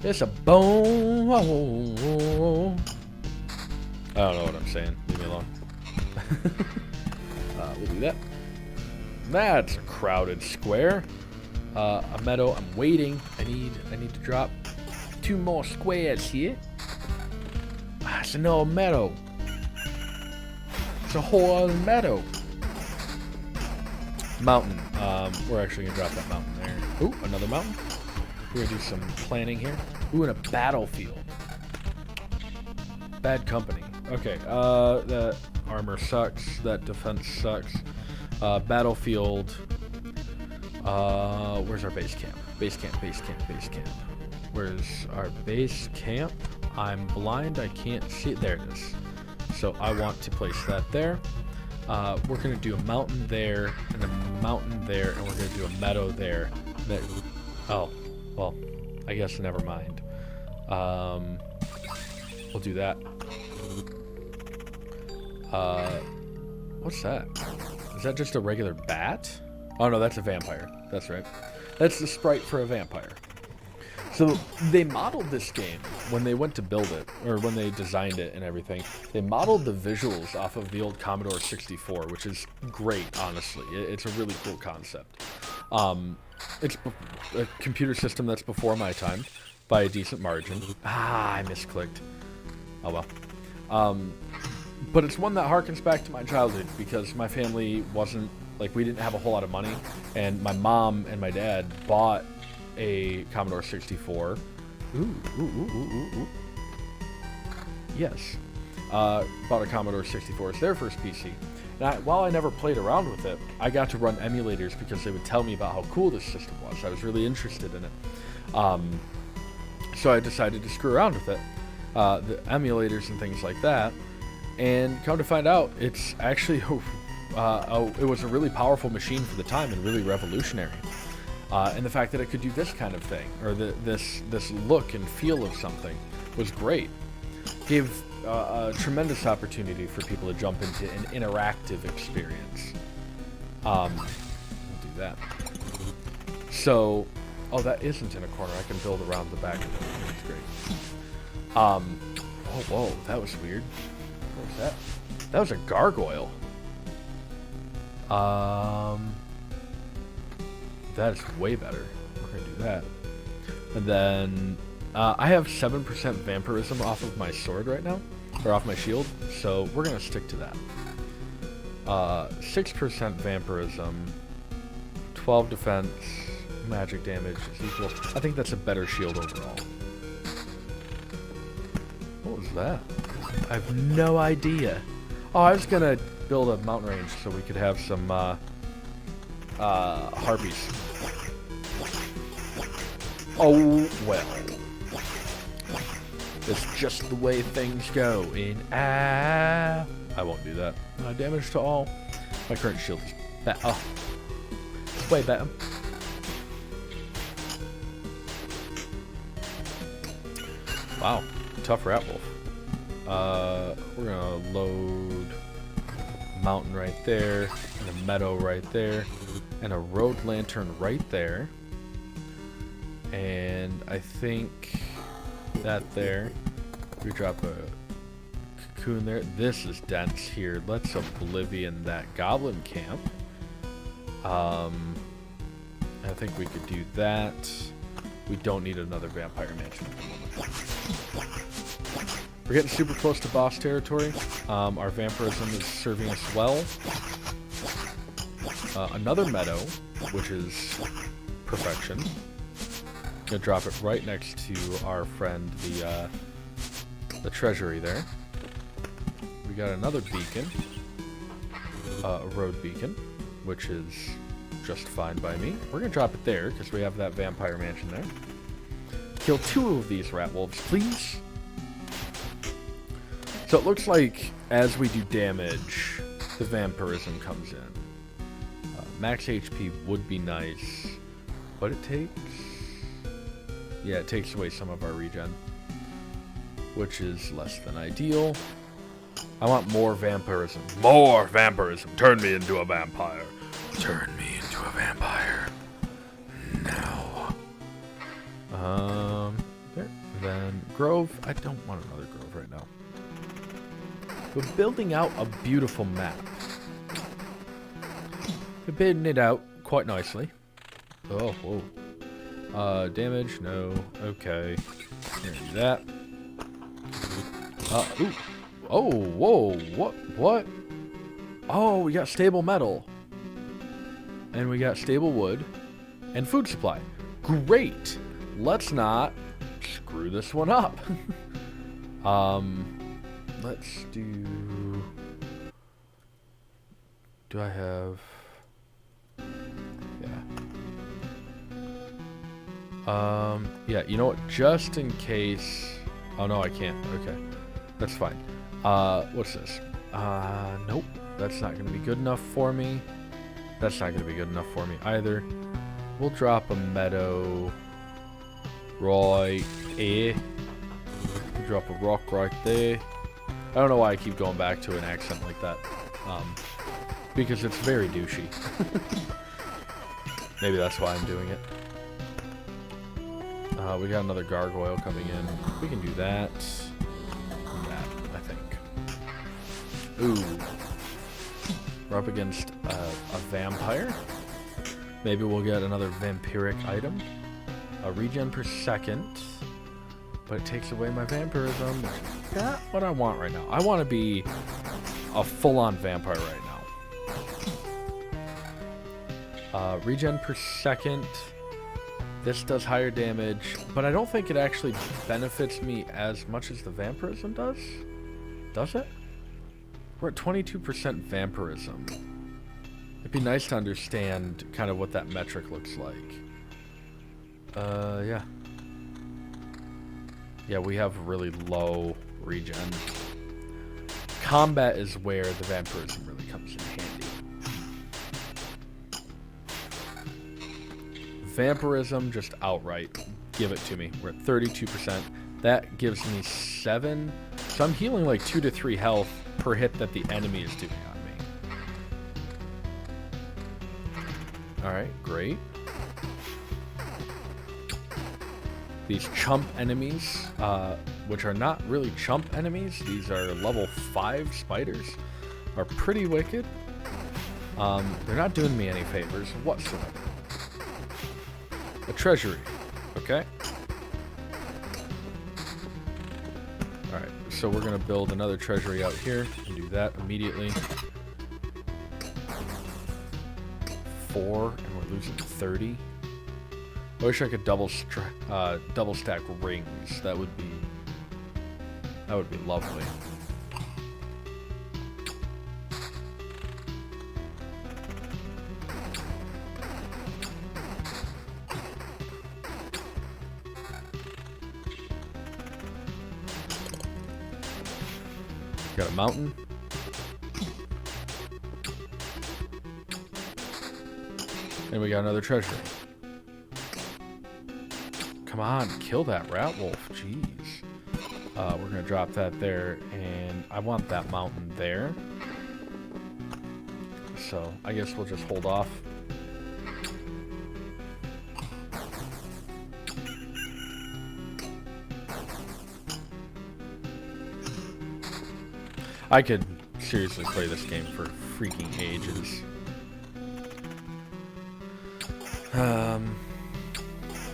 It's a boom. I don't know what I'm saying. Leave me alone. We'll do that. That's a crowded square. A meadow. I'm waiting. I need to drop 2 more squares here. It's another meadow. It's a whole other meadow. Mountain. We're actually gonna drop that mountain there. Ooh, another mountain. We're gonna do some planning here. Ooh, and a battlefield. Bad company. Okay. That armor sucks. That defense sucks. Battlefield. Where's our base camp? Base camp. Where's our base camp? I'm blind. I can't see it. There it is. So I want to place that there. We're going to do a mountain there and a mountain there, and we're going to do a meadow there. Oh, well, I guess never mind. We'll do that. What's that? Is that just a regular bat? Oh no, that's a vampire. That's right. That's the sprite for a vampire. So they modeled this game when they went to build it, or when they designed it and everything. They modeled the visuals off of the old Commodore 64, which is great, honestly. It's a really cool concept. It's a computer system that's before my time by a decent margin. I misclicked. Oh well. But it's one that harkens back to my childhood because my family wasn't, like, we didn't have a whole lot of money, and my mom and my dad bought a Commodore 64. Ooh. Yes. Bought a Commodore 64 as their first PC. Now, while I never played around with it, I got to run emulators because they would tell me about how cool this system was. I was really interested in it. So I decided to screw around with it. The emulators and things like that. And come to find out, it's actually it was a really powerful machine for the time and really revolutionary. And the fact that it could do this kind of thing, or this look and feel of something, was great. Gave a tremendous opportunity for people to jump into an interactive experience. We'll do that. So, oh, that isn't in a corner. I can build around the back of it. That's great. Oh, whoa, that was weird. What was that? That was a gargoyle. That's way better. We're gonna do that. And then I have 7% vampirism off of my sword right now, or off my shield, so we're gonna stick to that. 6% vampirism, 12 defense, magic damage is equal. I think that's a better shield overall. What was that? I have no idea. Oh, I was gonna build a mountain range so we could have some harpies. Oh well. That's just the way things go in I won't do that. Damage to all. My current shield is bad. Oh, it's way better. Wow, tough rat wolf. We're gonna load a mountain right there, and a meadow right there, and a road lantern right there. And I think that there, we drop a cocoon there. This is dense here. Let's oblivion that goblin camp. I think we could do that. We don't need another vampire mansion at the moment. We're getting super close to boss territory. Our vampirism is serving us well. Another meadow, which is perfection. Gonna drop it right next to our friend, the treasury there. We got another beacon, a road beacon, which is just fine by me. We're gonna drop it there because we have that vampire mansion there. Kill 2 of these rat wolves, please. So it looks like as we do damage, the vampirism comes in. Max HP would be nice, but it takes... Yeah, it takes away some of our regen, which is less than ideal. I want more vampirism. More vampirism. Turn me into a vampire. Turn me into a vampire. Now. There. Then Grove. I don't want another Grove right now. We're building out a beautiful map. We're building it out quite nicely. Oh, whoa. Damage? No. Okay. Gonna do that. Ooh. Oh, whoa. What? Oh, we got stable metal. And we got stable wood. And food supply. Great. Let's not screw this one up. Let's do... Do I have... Yeah, you know what? Just in case... Oh, no, I can't. Okay. That's fine. What's this? Nope. That's not going to be good enough for me. That's not going to be good enough for me either. We'll drop a meadow right here. We'll drop a rock right there. I don't know why I keep going back to an accent like that. Because it's very douchey. Maybe that's why I'm doing it. We got another gargoyle coming in. We can do that. And that, I think. Ooh. We're up against a vampire. Maybe we'll get another vampiric item. A regen per second. But it takes away my vampirism. Not what I want right now. I want to be a full-on vampire right now. Regen per second. This does higher damage, but I don't think it actually benefits me as much as the vampirism does. Does it? We're at 22% vampirism. It'd be nice to understand kind of what that metric looks like. Yeah. Yeah, we have really low regen. Combat is where the vampirism really comes in handy. Vampirism, just outright. Give it to me. We're at 32%. That gives me 7. So I'm healing like 2 to 3 health per hit that the enemy is doing on me. Alright, great. These chump enemies, which are not really chump enemies, these are level 5 spiders, are pretty wicked. They're not doing me any favors whatsoever. A treasury. Okay. Alright, so we're going to build another treasury out here and do that immediately. 4, and we're losing 30. I wish I could double stack rings. That would be lovely. Got a mountain. And we got another treasury. Come on, kill that rat wolf. Jeez. We're going to drop that there, and I want that mountain there. So, I guess we'll just hold off. I could seriously play this game for freaking ages.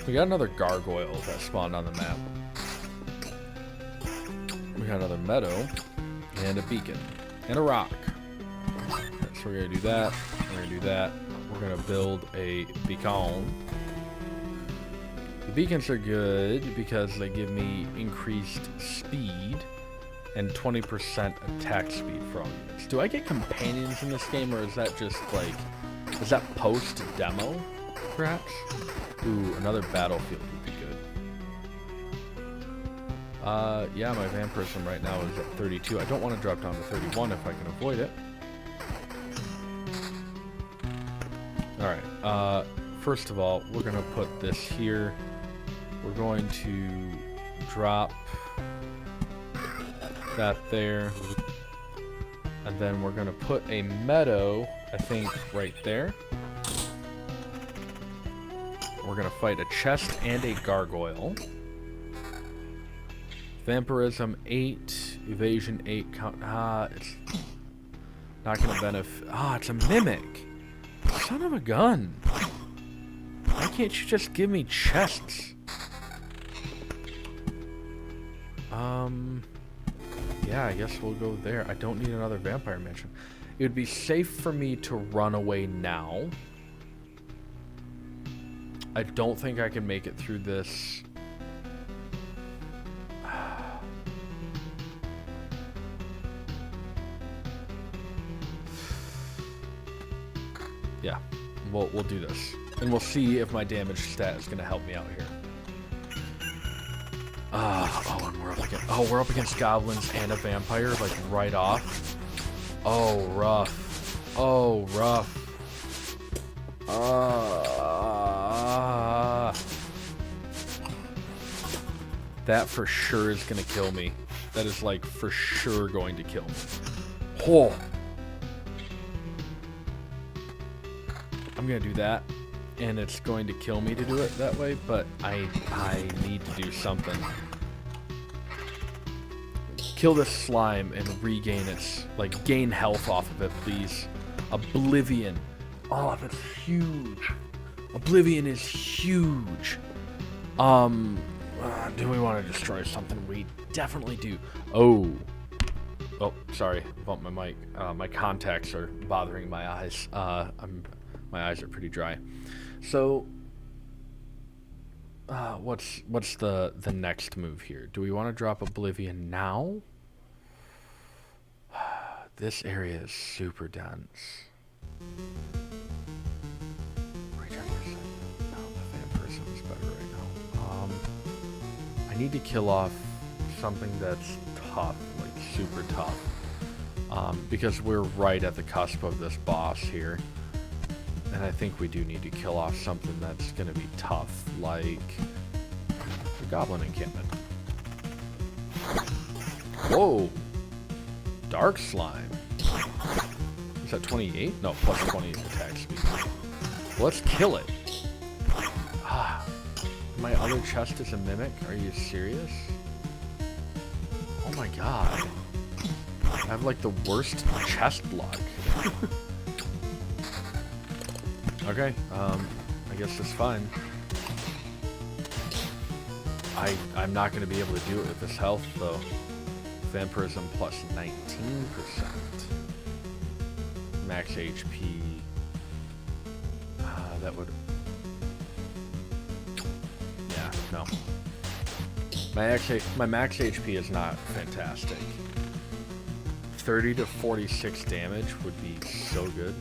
We got another gargoyle that spawned on the map. We got another meadow, and a beacon, and a rock. So we're gonna do that, we're gonna do that. We're gonna build a beacon. The beacons are good because they give me increased speed and 20% attack speed for all units. Do I get companions in this game, or is that just like, is that post-demo, perhaps? Ooh, another battlefield would be good. Yeah, my vampirism right now is at 32. I don't want to drop down to 31 if I can avoid it. First of all, we're gonna put this here. We're going to drop that there. And then we're gonna put a meadow, I think, right there. We're gonna fight a chest and a gargoyle. Vampirism 8, evasion 8, count. It's not gonna benefit. It's a mimic. Son of a gun. Why can't you just give me chests? Yeah, I guess we'll go there. I don't need another vampire mansion. It would be safe for me to run away now. I don't think I can make it through this. Yeah, we'll do this. And we'll see if my damage stat is going to help me out here. And we're up against goblins and a vampire, like, right off. Oh, rough. Oh, rough. That for sure is going to kill me. That is, like, for sure going to kill me. Oh. I'm going to do that. And it's going to kill me to do it that way, but I need to do something. Kill this slime and regain its, like, gain health off of it, please. Oblivion. Oh, that's huge. Oblivion is huge. Do we want to destroy something? We definitely do. Oh, sorry. Bumped my mic. My contacts are bothering my eyes. My eyes are pretty dry. So, what's the next move here? Do we want to drop Oblivion now? This area is super dense. No, the vampirism is better right now. I need to kill off something that's tough, like super tough. Because we're right at the cusp of this boss here. And I think we do need to kill off something that's going to be tough, like the goblin encampment. Whoa! Dark slime. Is that 28? No, plus 20 attack speed. Well, let's kill it. My other chest is a mimic? Are you serious? Oh my god. I have like the worst chest luck. Okay, I guess that's fine. I'm not going to be able to do it with this health, though. Vampirism plus 19%. Max HP. That would... Yeah, no. My max HP is not fantastic. 30 to 46 damage would be so good.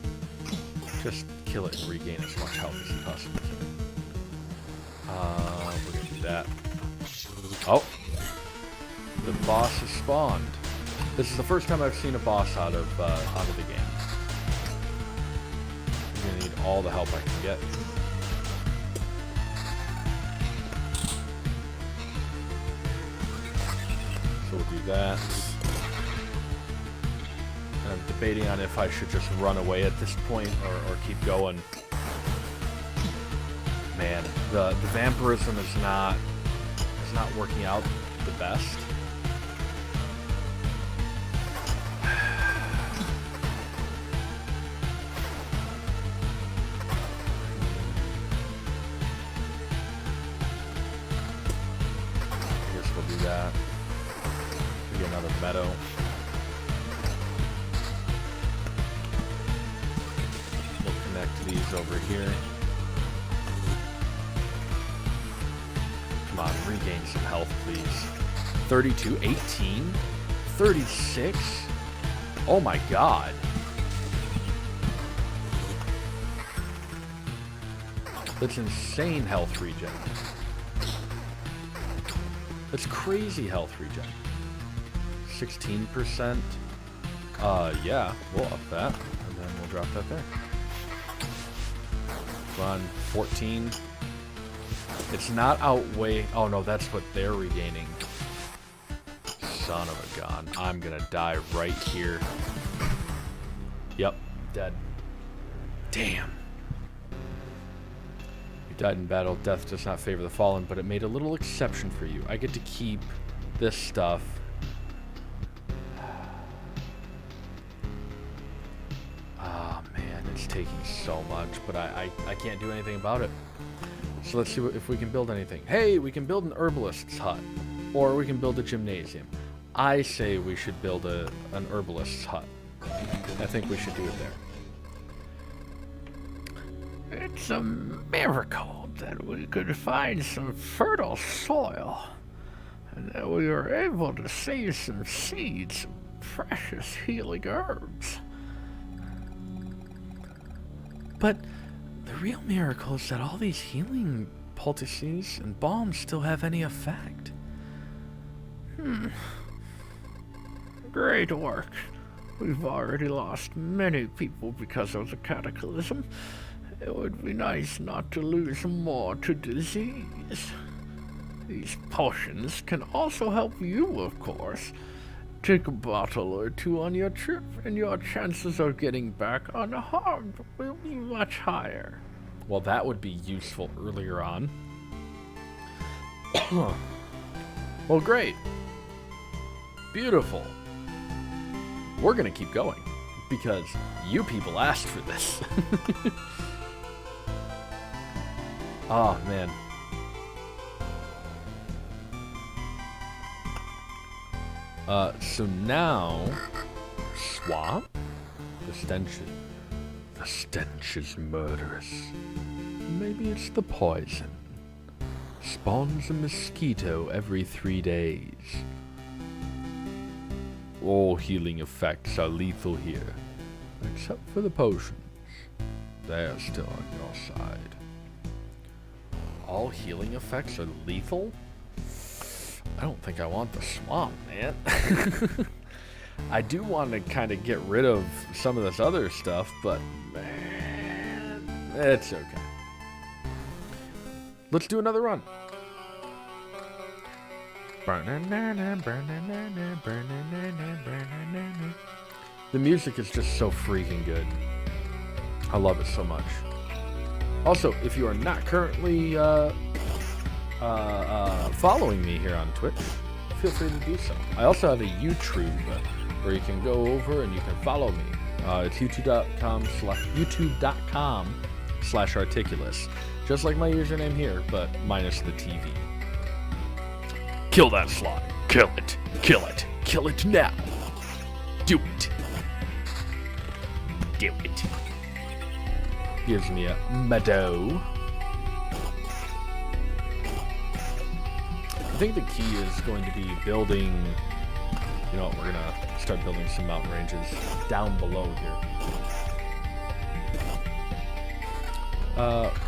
Just kill it and regain as much health as you possibly can. We're gonna do that. Oh! The boss has spawned. This is the first time I've seen a boss out of the game. I'm gonna need all the help I can get. So we'll do that. And I'm debating on if I should just run away at this point or keep going. Man, the vampirism is not working out the best. I guess we'll do that. We'll get another meadow. We'll connect these over here. Come on, regain some health, please. 32, 18, 36. Oh my god. That's insane health regen. That's crazy health regen. 16%. Yeah, we'll up that, and then we'll drop that there. Come on, 14. It's not outweigh. Oh no, that's what they're regaining. Son of a gun. I'm gonna die right here. Yep, dead. Damn. You died in battle. Death does not favor the fallen, but it made a little exception for you. I get to keep this stuff. Oh man, it's taking so much, but I can't do anything about it. So let's see if we can build anything. Hey, we can build an herbalist's hut, or we can build a gymnasium. I say we should build an herbalist's hut. I think we should do it there. It's a miracle that we could find some fertile soil, and that we were able to save some seeds of precious healing herbs. But the real miracle is that all these healing poultices and balms still have any effect. Great work. We've already lost many people because of the cataclysm. It would be nice not to lose more to disease. These potions can also help you, of course. Take a bottle or two on your trip, and your chances of getting back unharmed will be much higher. Well, that would be useful earlier on. Well, great. Beautiful. We're gonna keep going, because you people asked for this. Oh, man. So now, swamp? The stench is murderous. Maybe it's the poison. Spawns a mosquito every 3 days. All healing effects are lethal here, except for the potions. They're still on your side. All healing effects are lethal? I don't think I want the swamp, man. I do want to kind of get rid of some of this other stuff, but man, it's okay. Let's do another run. The music is just so freaking good. I love it so much. Also, if you are not currently following me here on Twitch, feel free to do so. I also have a YouTube where you can go over and you can follow me. It's youtube.com/Articulus. Just like my username here, but minus the TV. Kill that slime. Kill it. Kill it. Kill it now. Do it. Do it. Gives me a meadow. I think the key is going to be building, you know, we're gonna start building some mountain ranges down below here.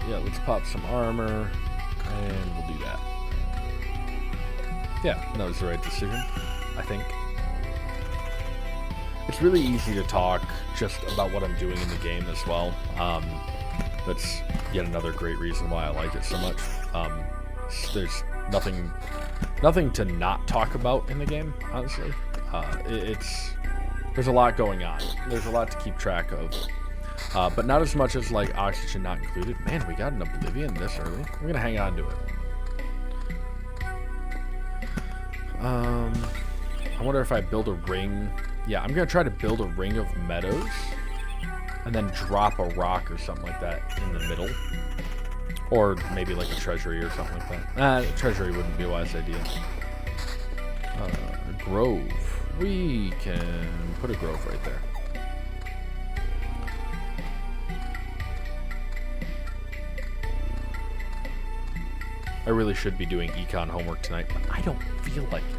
Yeah, let's pop some armor, and we'll do that. Yeah, that was the right decision, I think. It's really easy to talk just about what I'm doing in the game as well. That's yet another great reason why I like it so much. There's nothing to not talk about in the game, honestly. There's a lot going on. There's a lot to keep track of. But not as much as like oxygen not included. Man, we got an oblivion this early. I'm gonna hang on to it. I wonder if I build a ring. Yeah, I'm gonna try to build a ring of meadows and then drop a rock or something like that in the middle. Or maybe like a treasury or something like that. A treasury wouldn't be a wise idea. A grove. We can put a grove right there. I really should be doing econ homework tonight, but I don't feel like it.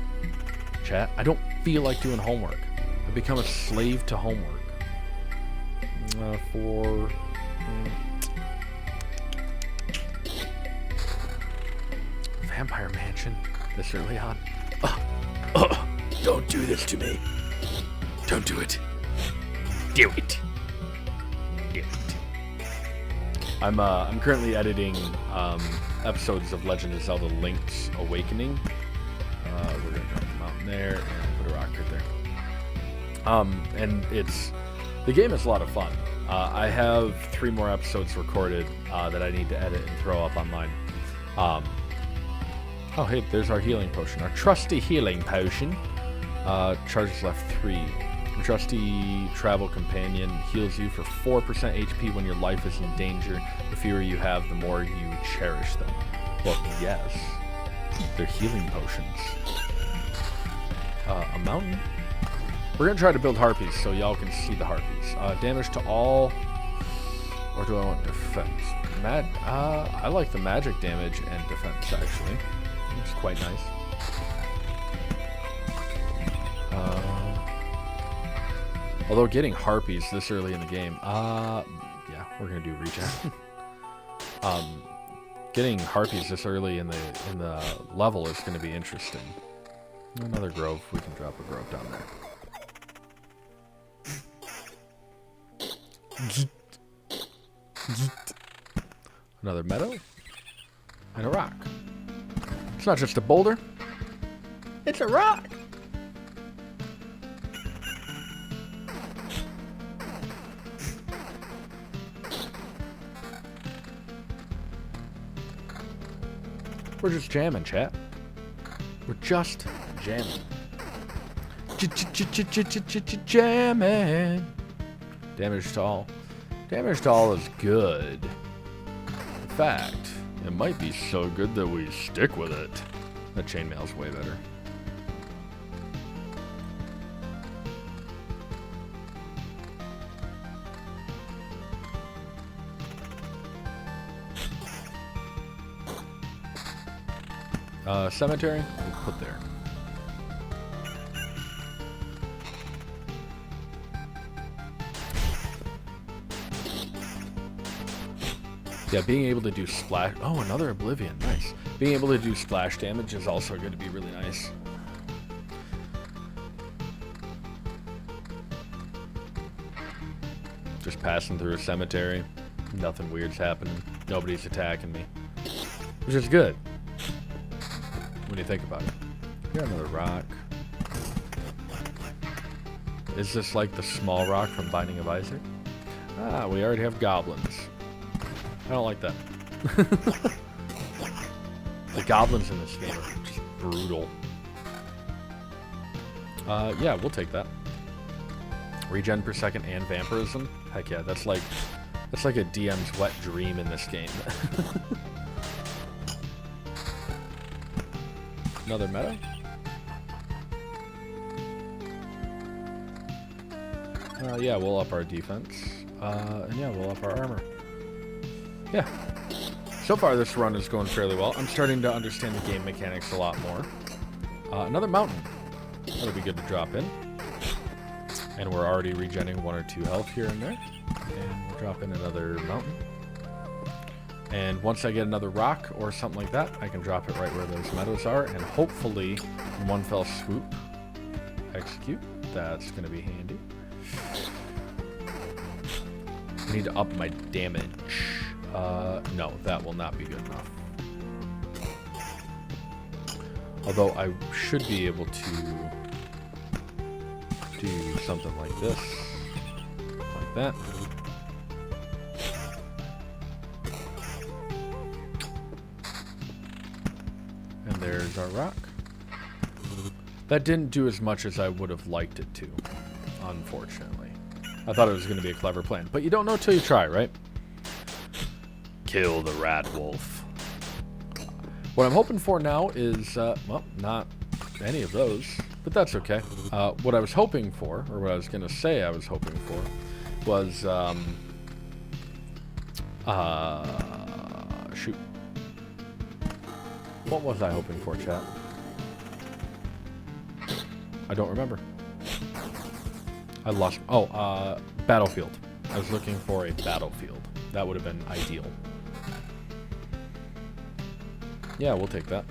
Chat, I don't feel like doing homework. I've become a slave to homework. Vampire Mansion this early on. Don't do this to me. Don't do it. Do it. Do it. I'm currently editing episodes of Legend of Zelda: Link's Awakening. We're gonna drop a mountain there and put a rock right there. And the game is a lot of fun. I have 3 more episodes recorded that I need to edit and throw up online. Oh, hey, there's our healing potion. Our trusty healing potion. Charges left 3. Your trusty travel companion heals you for 4% HP when your life is in danger. The fewer you have, the more you cherish them. Well, yes. They're healing potions. A mountain? We're going to try to build harpies so y'all can see the harpies. Damage to all... Or do I want defense? I like the magic damage and defense, actually. It's quite nice. Although getting harpies this early in the game, yeah, we're gonna do regen. Getting harpies this early in the level is gonna be interesting. Another grove. We can drop a grove down there. Another meadow and a rock. It's not just a boulder; it's a rock. We're just jamming, chat. We're just jamming. Jamming. Damage to all. Damage to all is good. In fact, it might be so good that we stick with it. That chainmail's way better. Cemetery, we'll put there. Yeah, being able to do splash... Oh, another Oblivion. Nice. Being able to do splash damage is also going to be really nice. Just passing through a cemetery. Nothing weird's happening. Nobody's attacking me. Which is good. When you think about it. Got another rock. Is this like the small rock from Binding of Isaac? Ah, we already have goblins. I don't like that. The goblins in this game are just brutal. Yeah, we'll take that. Regen per second and vampirism. Heck yeah, that's like a DM's wet dream in this game. Another meadow. Yeah, we'll up our defense. And yeah, we'll up our armor. Yeah. So far, this run is going fairly well. I'm starting to understand the game mechanics a lot more. Another mountain. That'll be good to drop in. And we're already regenerating 1 or 2 health here and there. And we'll drop in another mountain. And once I get another rock or something like that, I can drop it right where those meadows are. And hopefully, in one fell swoop, execute. That's going to be handy. I need to up my damage. No, that will not be good enough. Although I should be able to do something like this. Like that. And there's our rock. That didn't do as much as I would have liked it to, unfortunately. I thought it was going to be a clever plan. But you don't know till you try, right? Kill the rat wolf. What I'm hoping for now is, well, not any of those, but that's okay. What I was hoping for, or what I was going to say I was hoping for, was, shoot. What was I hoping for, chat? I don't remember. I lost, battlefield. I was looking for a battlefield. That would have been ideal. Yeah, we'll take that.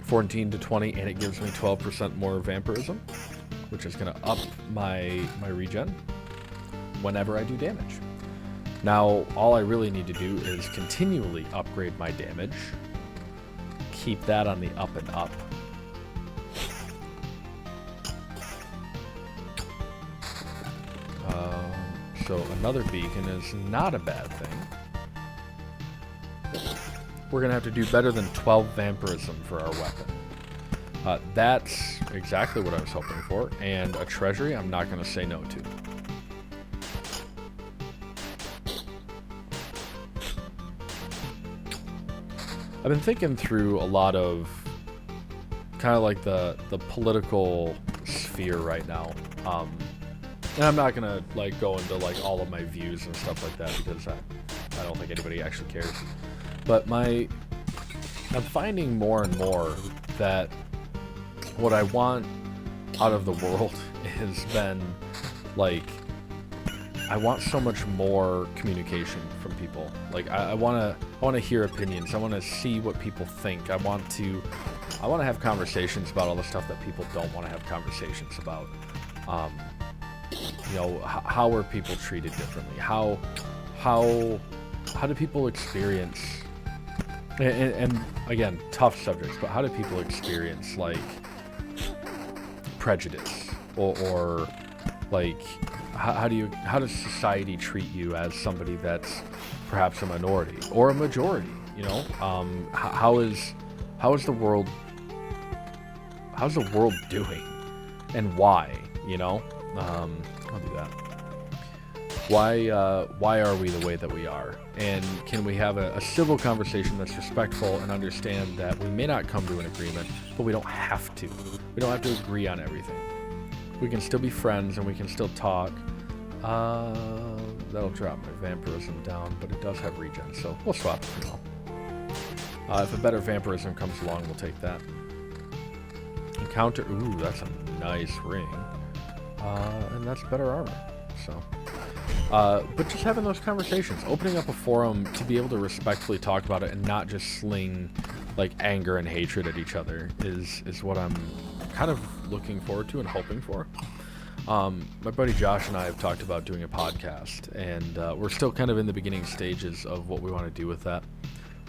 14 to 20, and it gives me 12% more vampirism, which is going to up my regen whenever I do damage. Now, all I really need to do is continually upgrade my damage. Keep that on the up and up. So another beacon is not a bad thing. We're going to have to do better than 12 vampirism for our weapon. That's exactly what I was hoping for. And a treasury I'm not going to say no to. I've been thinking through a lot of kind of like the political sphere right now. And I'm not gonna like go into like all of my views and stuff like that because I don't think anybody actually cares. But I'm finding more and more that what I want out of the world has been like, I want so much more communication from people. Like I want to hear opinions. I want to see what people think. I want to have conversations about all the stuff that people don't want to have conversations about. You know, how are people treated differently? How do people experience, and again, tough subjects, but how do people experience like prejudice or like how does society treat you as somebody that's perhaps a minority or a majority? You know, how's the world doing, and why? You know. I'll do that. Why are we the way that we are? And can we have a civil conversation that's respectful and understand that we may not come to an agreement, but we don't have to. We don't have to agree on everything. We can still be friends and we can still talk. That'll drop my vampirism down, but it does have regen, so we'll swap it for now. If a better vampirism comes along, we'll take that. Encounter, ooh, that's a nice ring. And that's better armor, so. But just having those conversations, opening up a forum to be able to respectfully talk about it and not just sling like anger and hatred at each other is what I'm kind of looking forward to and hoping for. My buddy Josh and I have talked about doing a podcast, and we're still kind of in the beginning stages of what we want to do with that.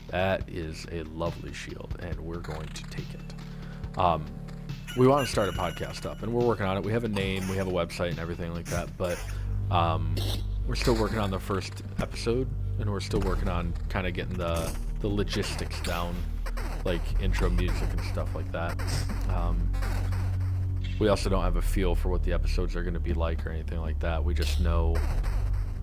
That is a lovely shield, and we're going to take it. We want to start a podcast up, and we're working on it. We have a name, we have a website and everything like that, but we're still working on the first episode, and we're still working on kind of getting the logistics down, like intro music and stuff like that. We also don't have a feel for what the episodes are going to be like or anything like that. We just know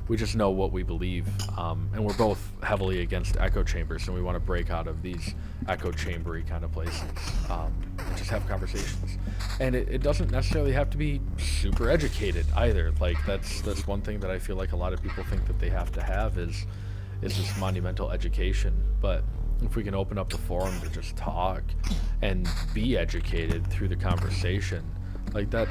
what we believe, and we're both heavily against echo chambers, and we want to break out of these echo chambery kind of places, and just have conversations. And it doesn't necessarily have to be super educated either. Like that's one thing that I feel like a lot of people think that they have to have is this monumental education. But if we can open up the forum to just talk and be educated through the conversation, like that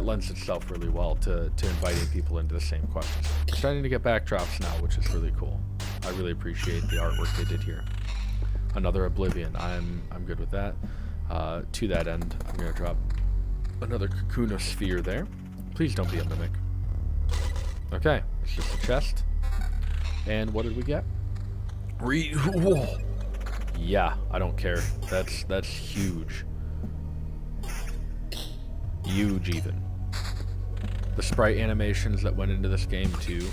lends itself really well to inviting people into the same questions. We're starting to get backdrops now, which is really cool. I really appreciate the artwork they did here. Another Oblivion. I'm good with that. To that end, I'm gonna drop another Cocoon-sphere there. Please don't be a mimic. Okay, it's just a chest. And what did we get? Whoa. Yeah, I don't care. That's huge. Huge even. The sprite animations that went into this game too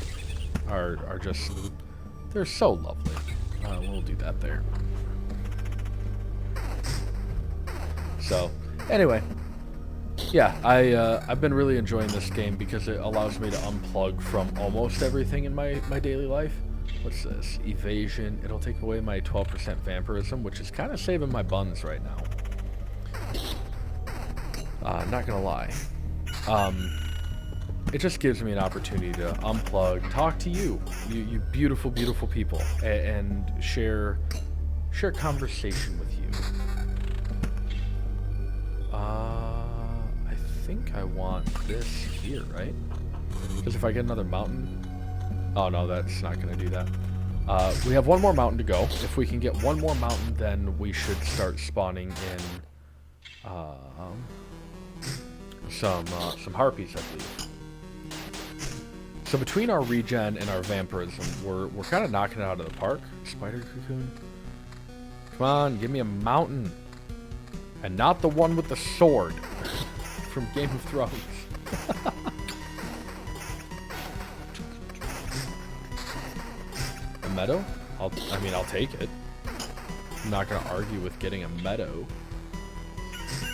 are just, they're so lovely. We'll do that there. So anyway, yeah, I've been really enjoying this game because it allows me to unplug from almost everything in my daily life. What's this? Evasion. It'll take away my 12% vampirism, which is kind of saving my buns right now. Not gonna lie. It just gives me an opportunity to unplug, talk to you beautiful, beautiful people, and share conversation with you. I think I want this here, right? Because if I get another mountain... Oh no, that's not gonna do that. We have one more mountain to go. If we can get one more mountain, then we should start spawning in some harpies, I believe. So between our regen and our vampirism, we're kind of knocking it out of the park. Spider cocoon. Come on, give me a mountain. And not the one with the sword from Game of Thrones. A meadow? I'll take it. I'm not going to argue with getting a meadow.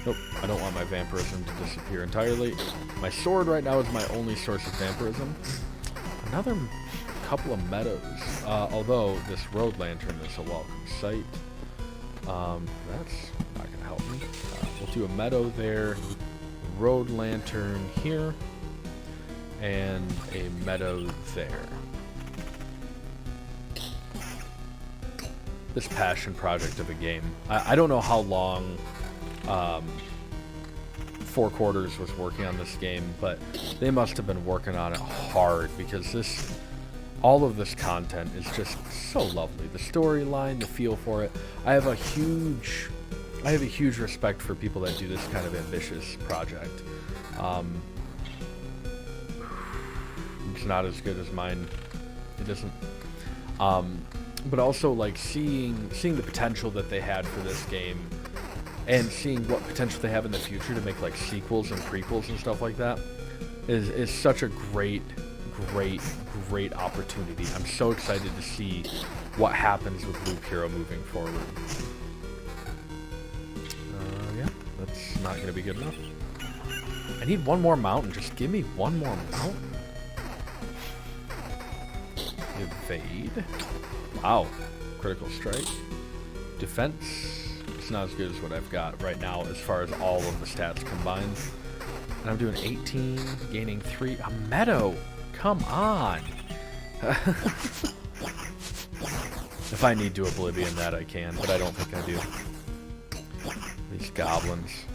Nope, I don't want my vampirism to disappear entirely. My sword right now is my only source of vampirism. Another couple of meadows. Although this road lantern is a welcome sight. That's not going to help me. We'll do a meadow there. Road lantern here. And a meadow there. This passion project of a game. I don't know how long Four Quarters was working on this game, but they must have been working on it hard because all of this content is just so lovely. The storyline, the feel for it. I have a huge respect for people that do this kind of ambitious project. It's not as good as mine. It isn't. But also like seeing the potential that they had for this game, and seeing what potential they have in the future to make like sequels and prequels and stuff like that is such a great opportunity. I'm so excited to see what happens with Loop Hero moving forward. Yeah, that's not going to be good enough. I need one more mountain. Just give me one more mountain. Evade. Wow. Critical strike. Defense. It's not as good as what I've got right now as far as all of the stats combined. And I'm doing 18, gaining 3. A meadow! Come on! If I need to Oblivion that, I can, but I don't think I do. These goblins.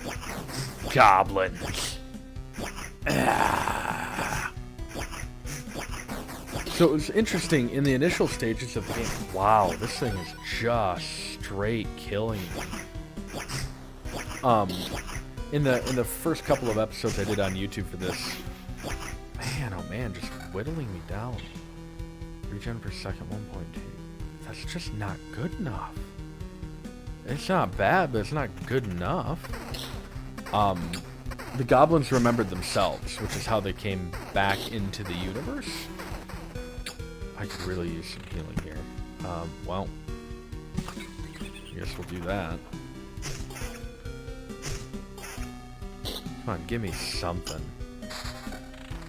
Goblins! So it was interesting, in the initial stages of the game, wow, this thing is just straight killing me. In the first couple of episodes I did on YouTube for this, man, oh man, just whittling me down. Regen per second 1.2. That's just not good enough. It's not bad, but it's not good enough. The goblins remembered themselves, which is how they came back into the universe. I could really use some healing here. Well, I guess we'll do that. Come on, give me something.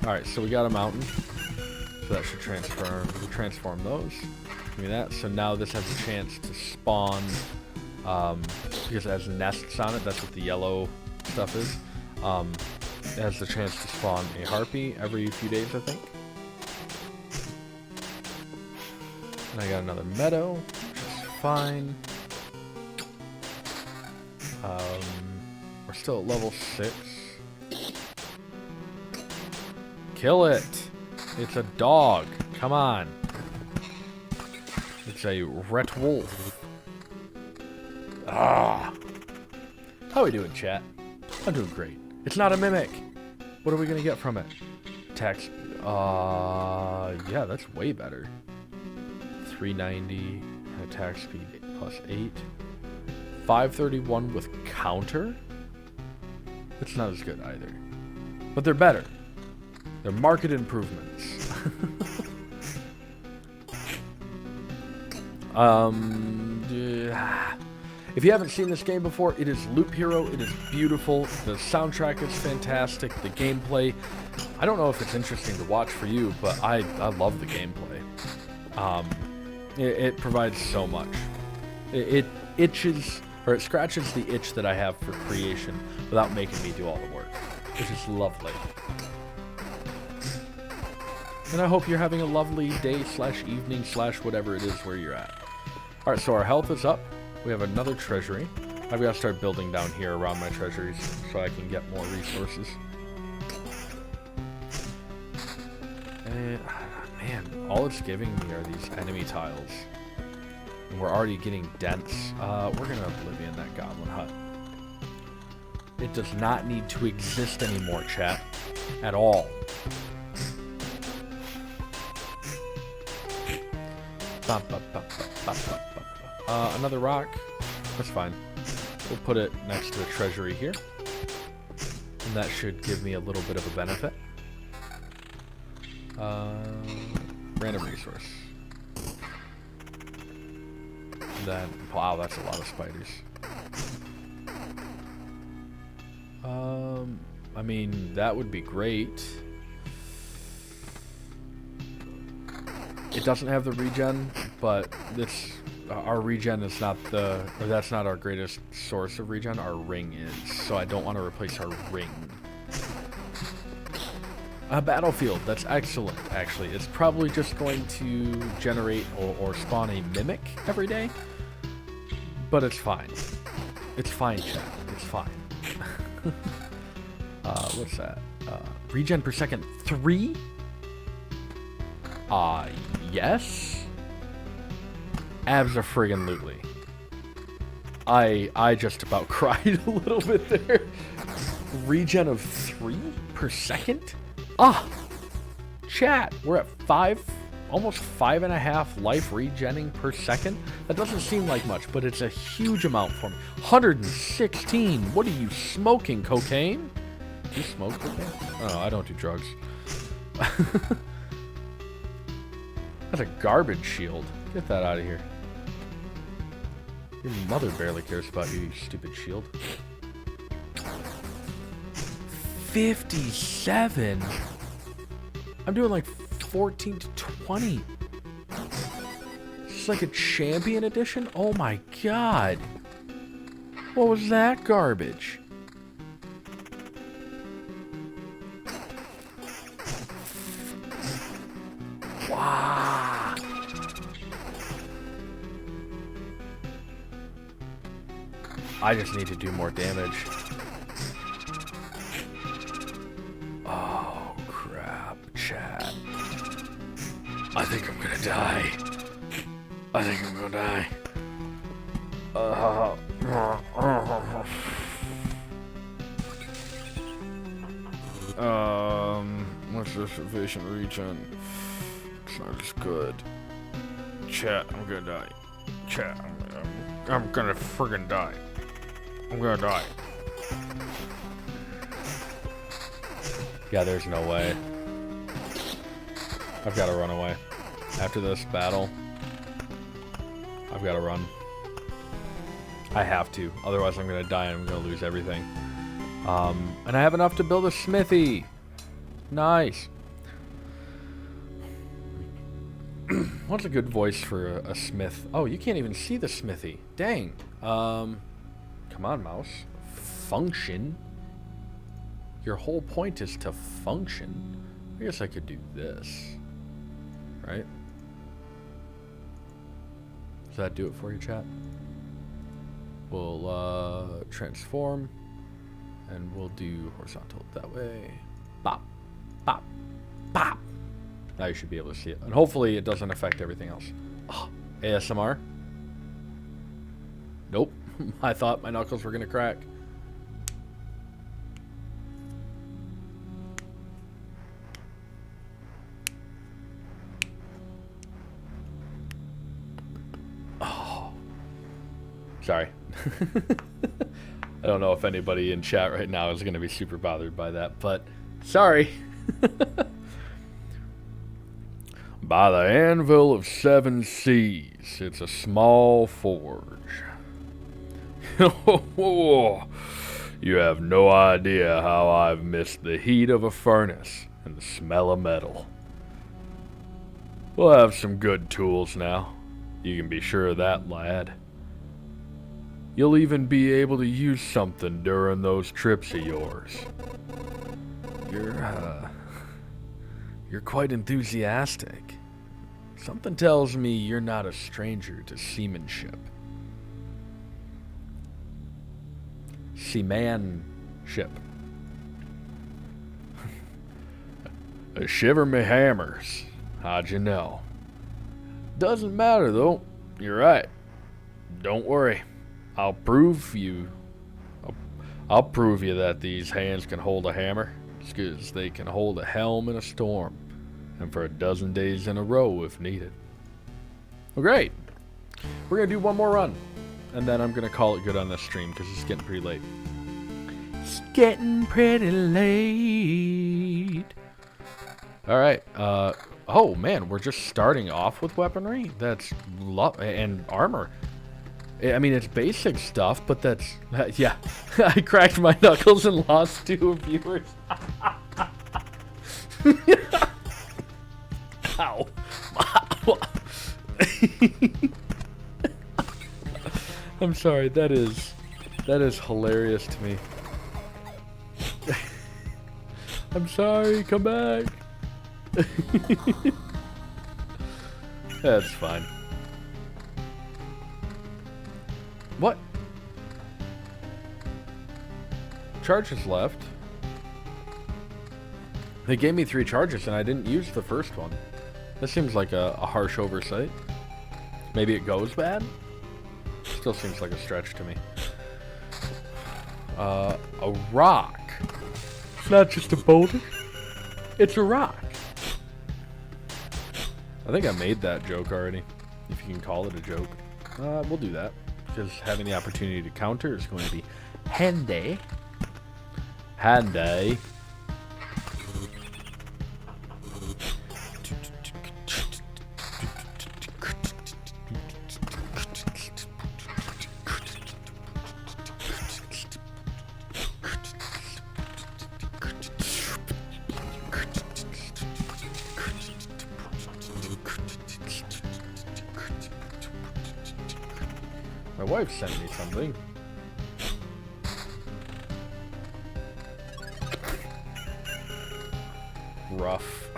Alright, so we got a mountain. So that should transform those. Give me that. So now this has a chance to spawn, because it has nests on it, that's what the yellow stuff is. It has the chance to spawn a harpy every few days, I think. And I got another meadow, which is fine. We're still at level 6. Kill it! It's a dog. Come on. It's a ret wolf. Ah! How are we doing, chat? I'm doing great. It's not a mimic. What are we gonna get from it? Attack speed. Yeah, that's way better. 390 attack speed plus 8. 531 with counter? It's not as good either. But they're better. They're market improvements. If you haven't seen this game before, it is Loop Hero. It is beautiful. The soundtrack is fantastic. The gameplay, I don't know if it's interesting to watch for you, but I love the gameplay. It provides so much. It scratches the itch that I have for creation without making me do all the work. It's just lovely. And I hope you're having a lovely day / evening / whatever it is where you're at. Alright, so our health is up. We have another treasury. I've got to start building down here around my treasuries so I can get more resources. And, man, all it's giving me are these enemy tiles. And we're already getting dense. We're going to Oblivion that goblin hut. It does not need to exist anymore, chat. At all. Another rock. That's fine. We'll put it next to a treasury here. And that should give me a little bit of a benefit. Random resource. Then, wow, that's a lot of spiders. I mean, that would be great. It doesn't have the regen, but this our regen is not that's not our greatest source of regen. Our ring is, so I don't want to replace our ring. A battlefield, that's excellent, actually. It's probably just going to generate or spawn a mimic every day, but it's fine. It's fine, chat. It's fine. What's that? Regen per second 3? Yes? Abso-friggin-lutely. I just about cried a little bit there. Regen of 3 per second? Chat, we're at 5, almost 5.5 life regenning per second. That doesn't seem like much, but it's a huge amount for me. 116. What are you smoking? Cocaine? Do you smoke cocaine? Oh, I don't do drugs. That's a garbage shield. Get that out of here. Your mother barely cares about you, you stupid shield. 57? I'm doing like 14 to 20. It's like a champion edition? Oh my god. What was that garbage? Wow. I just need to do more damage. Oh, crap, chat. I think I'm gonna die. I think I'm gonna die. What's this efficient regen? It's not as good. Chat, I'm gonna die. Chat, I'm gonna friggin' die. I'm gonna die. Yeah, there's no way. I've got to run away. After this battle, I've got to run. I have to. Otherwise, I'm going to die and I'm going to lose everything. And I have enough to build a smithy. Nice. What's a good voice for a smith? Oh, you can't even see the smithy. Dang. Come on, mouse. Function. Your whole point is to function. I guess I could do this. Right? Does that do it for you, chat? We'll transform. And we'll do horizontal that way. Bop. Bop. Bop. Now you should be able to see it. And hopefully it doesn't affect everything else. Oh, ASMR? Nope. I thought my knuckles were going to crack. Oh. Sorry. I don't know if anybody in chat right now is going to be super bothered by that, but sorry. By the anvil of 7 seas, it's a small forge. You have no idea how I've missed the heat of a furnace and the smell of metal. We'll have some good tools now. You can be sure of that, lad. You'll even be able to use something during those trips of yours. You're quite enthusiastic. Something tells me you're not a stranger to seamanship. Seamanship. Shiver me hammers. How'd you know? Doesn't matter though. You're right. Don't worry. I'll prove you that these hands can hold a hammer, because they can hold a helm in a storm, and for a dozen days in a row if needed. Well, great. We're going to do one more run. And then I'm going to call it good on this stream because it's getting pretty late. It's getting pretty late. All right. Oh, man. We're just starting off with weaponry. That's... and armor. I mean, it's basic stuff, but that's... yeah. I cracked my knuckles and lost 2 viewers. Ow. I'm sorry, that is hilarious to me. I'm sorry, come back. That's fine. What? Charges left. They gave me 3 charges and I didn't use the first one. This seems like a harsh oversight. Maybe it goes bad? Still seems like a stretch to me. A rock. It's not just a boulder. It's a rock. I think I made that joke already, if you can call it a joke. We'll do that, because having the opportunity to counter is going to be handy. Handy. My wife sent me something. Rough.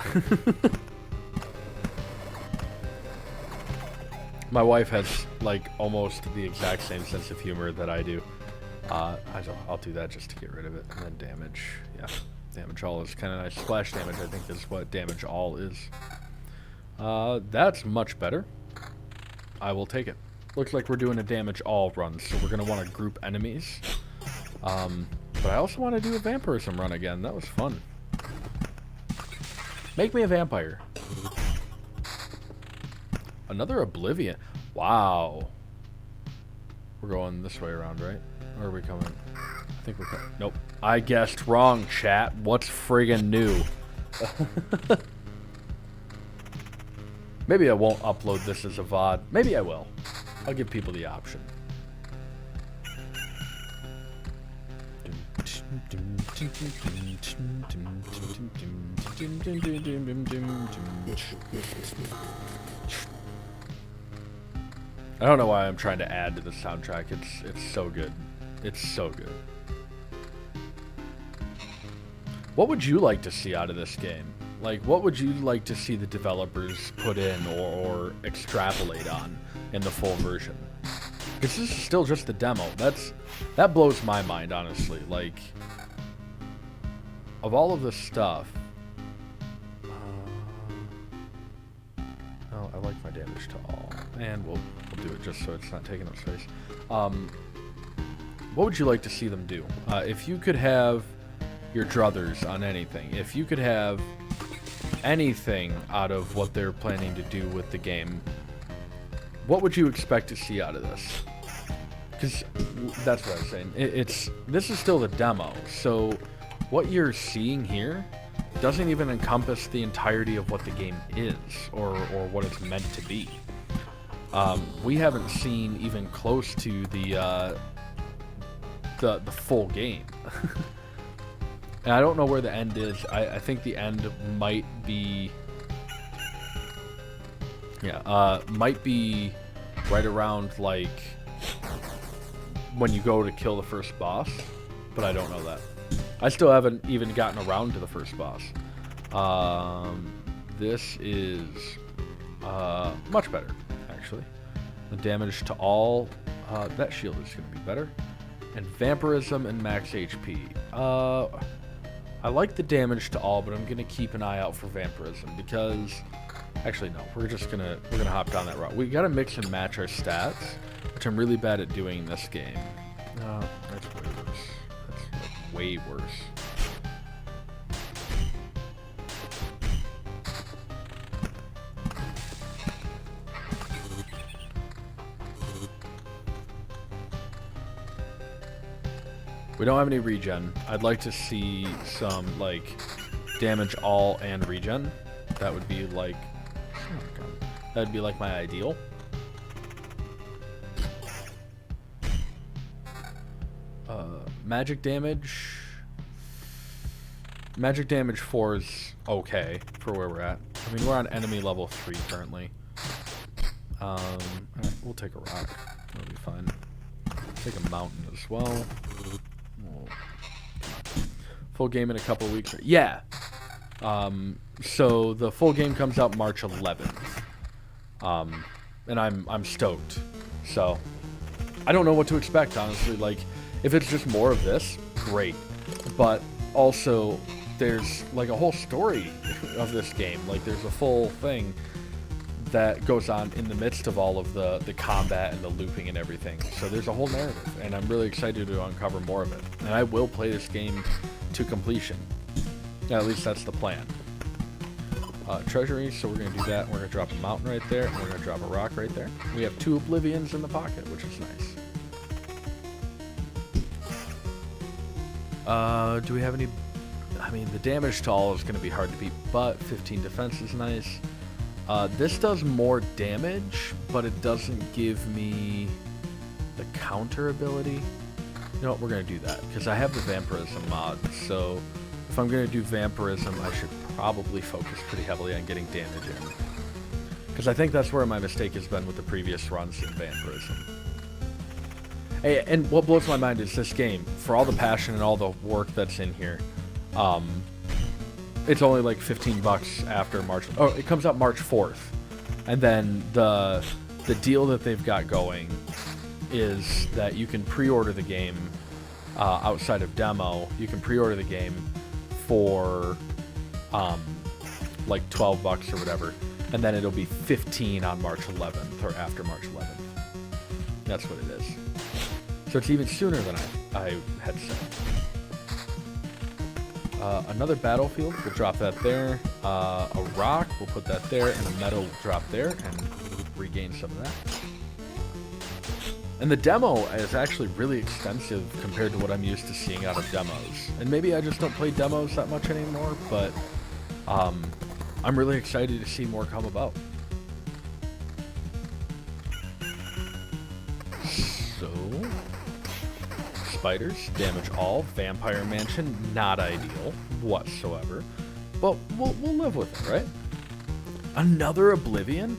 My wife has, like, almost the exact same sense of humor that I do. I'll do that just to get rid of it. And then damage. Yeah. Damage all is kind of nice. Splash damage, I think, is what damage all is. That's much better. I will take it. Looks like we're doing a damage all run, so we're going to want to group enemies. But I also want to do a vampirism run again. That was fun. Make me a vampire. Another Oblivion. Wow. We're going this way around, right? Or are we coming? I think we're coming. Nope. I guessed wrong, chat. What's friggin' new? Maybe I won't upload this as a VOD. Maybe I will. I'll give people the option. I don't know why I'm trying to add to the soundtrack. It's so good. It's so good. What would you like to see out of this game? Like, what would you like to see the developers put in or extrapolate on in the full version? Because this is still just the demo. That blows my mind, honestly. Like, of all of this stuff... oh, I like my damage to all. And we'll do it just so it's not taking up space. What would you like to see them do? If you could have your druthers on anything, if you could have anything out of what they're planning to do with the game, what would you expect to see out of this? Because that's what I was saying. This is still the demo, so what you're seeing here doesn't even encompass the entirety of what the game is or what it's meant to be. We haven't seen even close to the full game. And I don't know where the end is. I think the end might be... yeah, might be right around, like, when you go to kill the first boss. But I don't know that. I still haven't even gotten around to the first boss. This is much better, actually. The damage to all... that shield is going to be better. And vampirism and max HP. I like the damage to all, but I'm gonna keep an eye out for vampirism because, actually no, we're gonna hop down that route. We gotta mix and match our stats, which I'm really bad at doing in this game. That's way worse. That's like way worse. We don't have any regen. I'd like to see some, like, damage all and regen. That would be like... Oh God. That would be like my ideal. Magic damage... Magic damage 4 is okay for where we're at. I mean, we're on enemy level 3 currently. We'll take a rock. That'll be fine. Take a mountain as well. Full game in a couple of weeks. Yeah. So the full game comes out March 11th. And I'm stoked. So I don't know what to expect, honestly. Like, if it's just more of this, great. But also, there's like a whole story of this game. Like, there's a full thing that goes on in the midst of all of the combat and the looping and everything. So there's a whole narrative, and I'm really excited to uncover more of it. And I will play this game to completion. At least that's the plan. Treasury, so we're going to do that. We're going to drop a mountain right there, and we're going to drop a rock right there. We have 2 Oblivions in the pocket, which is nice. Do we have any... I mean, the damage to all is going to be hard to beat, but 15 defense is nice. This does more damage, but it doesn't give me the counter ability. You know what, we're going to do that, because I have the Vampirism mod, so if I'm going to do Vampirism, I should probably focus pretty heavily on getting damage in. Because I think that's where my mistake has been with the previous runs in Vampirism. Hey, and what blows my mind is this game, for all the passion and all the work that's in here, it's only like $15 after March. Oh, it comes out March 4th. And then the deal that they've got going is that you can pre-order the game outside of demo. You can pre-order the game for like $12 or whatever, and then it'll be 15 on March 11th or after March 11th. That's what it is. So it's even sooner than I had said. Another battlefield, we'll drop that there. A rock, we'll put that there, and a meadow will drop there and regain some of that. And the demo is actually really extensive compared to what I'm used to seeing out of demos. And maybe I just don't play demos that much anymore, but I'm really excited to see more come about. So, spiders, damage all, vampire mansion, not ideal whatsoever. But we'll live with it, right? Another Oblivion?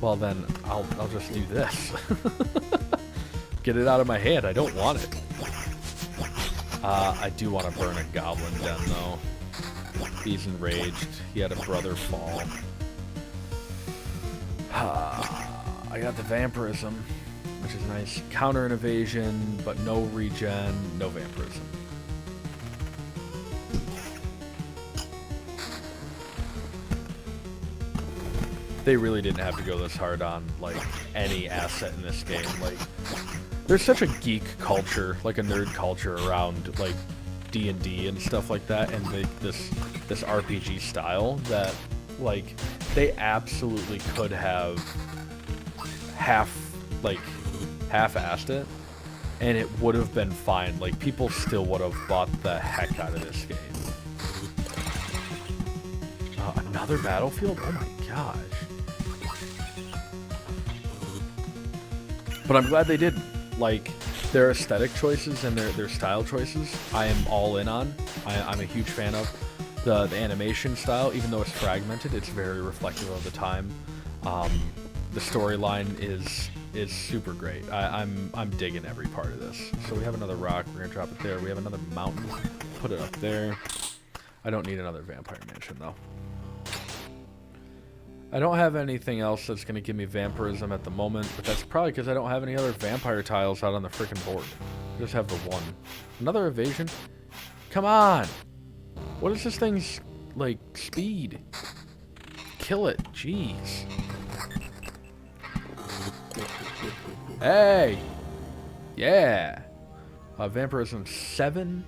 Well then, I'll just do this. Get it out of my hand. I don't want it. I do want to burn a goblin den, though. He's enraged. He had a brother fall. I got the vampirism, which is nice. Counter an evasion, but no regen, no vampirism. They really didn't have to go this hard on, like, any asset in this game. Like, there's such a geek culture, like a nerd culture around, like, D&D and stuff like that, and this RPG style that, like, they absolutely could have half-assed it, and it would have been fine. Like, people still would have bought the heck out of this game. Another battlefield? Oh my gosh. But I'm glad they did. Like, their aesthetic choices and their style choices, I am all in on. I'm a huge fan of. The animation style, even though it's fragmented, it's very reflective of the time. The storyline is super great. I'm digging every part of this. So we have another rock. We're going to drop it there. We have another mountain. Put it up there. I don't need another vampire mansion, though. I don't have anything else that's going to give me vampirism at the moment, but that's probably because I don't have any other vampire tiles out on the frickin' board. I just have the one. Another evasion? Come on! What is this thing's, like, speed? Kill it. Jeez. Hey! Yeah! Vampirism 7.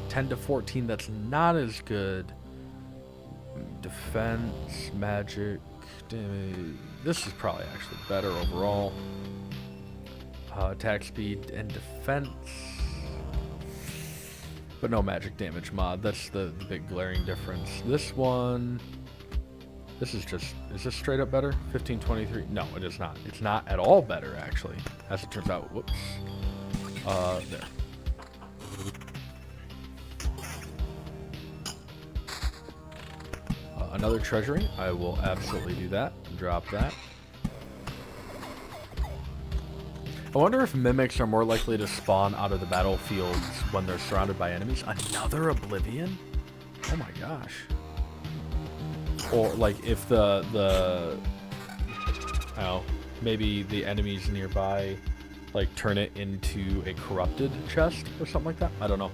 10 to 14, that's not as good. Defense, magic... This is probably actually better overall. Attack speed and defense. but no magic damage mod. That's the big glaring difference. This one, this is just, is this straight up better? 1523? No, it is not. It's not at all better, actually, as it turns out. Whoops. There. Another treasury. I will absolutely do that. Drop that. I wonder if mimics are more likely to spawn out of the battlefields when they're surrounded by enemies. Another Oblivion? Oh my gosh. Or like if the I don't know, maybe the enemies nearby like turn it into a corrupted chest or something like that. I don't know.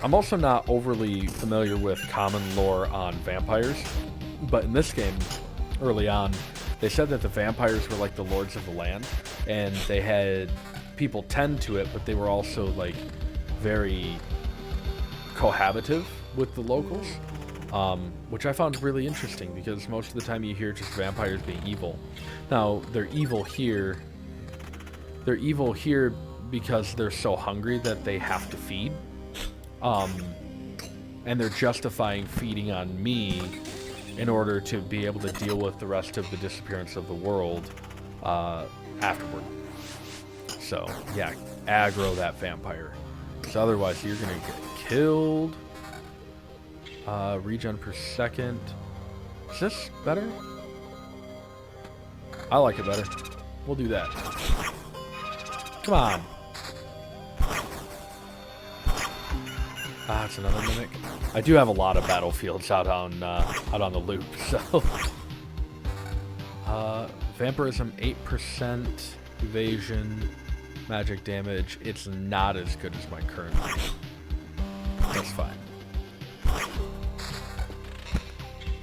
I'm also not overly familiar with common lore on vampires, but in this game, early on, they said that the vampires were like the lords of the land, and they had people tend to it, but they were also like very cohabitative with the locals, which I found really interesting because most of the time you hear just vampires being evil. Now, they're evil here. They're evil here because they're so hungry that they have to feed. And they're justifying feeding on me in order to be able to deal with the rest of the disappearance of the world afterward. So, yeah, aggro that vampire. So otherwise, you're going to get killed. Regen per second. Is this better? I like it better. We'll do that. Come on. Ah, it's another mimic. I do have a lot of battlefields out on the loop, so. Vampirism 8% evasion, magic damage. It's not as good as my current one. That's fine.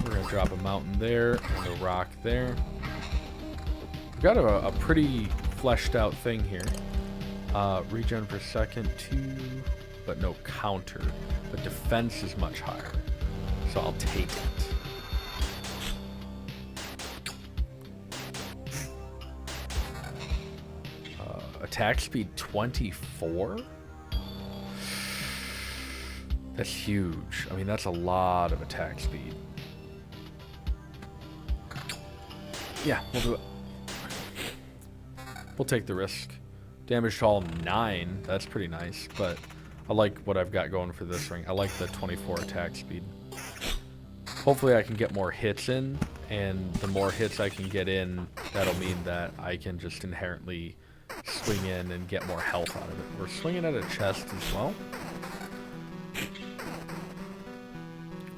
We're gonna drop a mountain there and a rock there. We've got a pretty fleshed out thing here. Regen per second 2. But no counter. But defense is much higher. So I'll take it. Attack speed 24? That's huge. I mean, that's a lot of attack speed. Yeah, we'll do it. We'll take the risk. Damage to all 9. That's pretty nice, but I like what I've got going for this ring. I like the 24 attack speed. Hopefully I can get more hits in, and the more hits I can get in, that'll mean that I can just inherently swing in and get more health out of it. We're swinging at a chest as well,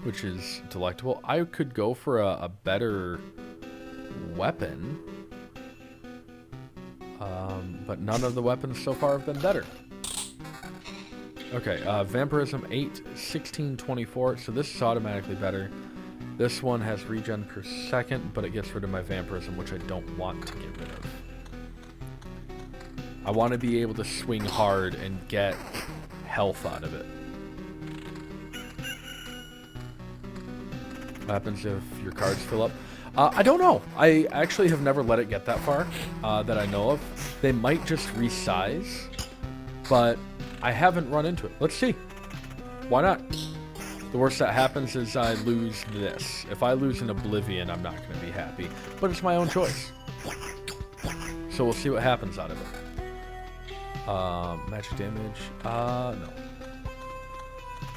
which is delectable. I could go for a better weapon, but none of the weapons so far have been better. Okay, Vampirism 8, 16, 24, so this is automatically better. This one has regen per second, but it gets rid of my Vampirism, which I don't want to get rid of. I want to be able to swing hard and get health out of it. What happens if your cards fill up? I don't know. I actually have never let it get that far that I know of. They might just resize, but I haven't run into it. Let's see. Why not? The worst that happens is I lose this. If I lose an Oblivion, I'm not going to be happy. But it's my own choice. So we'll see what happens out of it. Magic damage. No.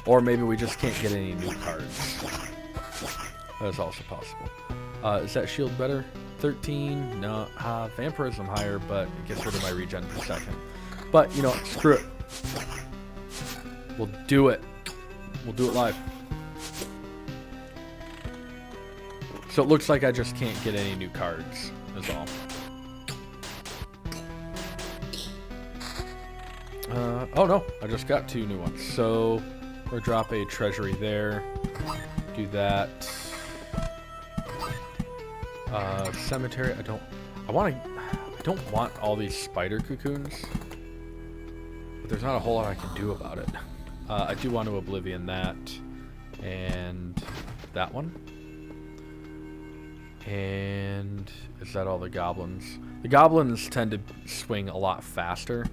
Or maybe we just can't get any new cards. That is also possible. Is that shield better? 13? No. Vampirism higher, but it gets rid of my regen per second. But, you know, screw it. We'll do it. We'll do it live. So it looks like I just can't get any new cards, is all. Oh no, I just got 2 new ones. So we'll drop a treasury there. Do that. Cemetery. I don't want all these spider cocoons. But there's not a whole lot I can do about it. I do want to Oblivion that. And that one. And is that all the goblins? The goblins tend to swing a lot faster.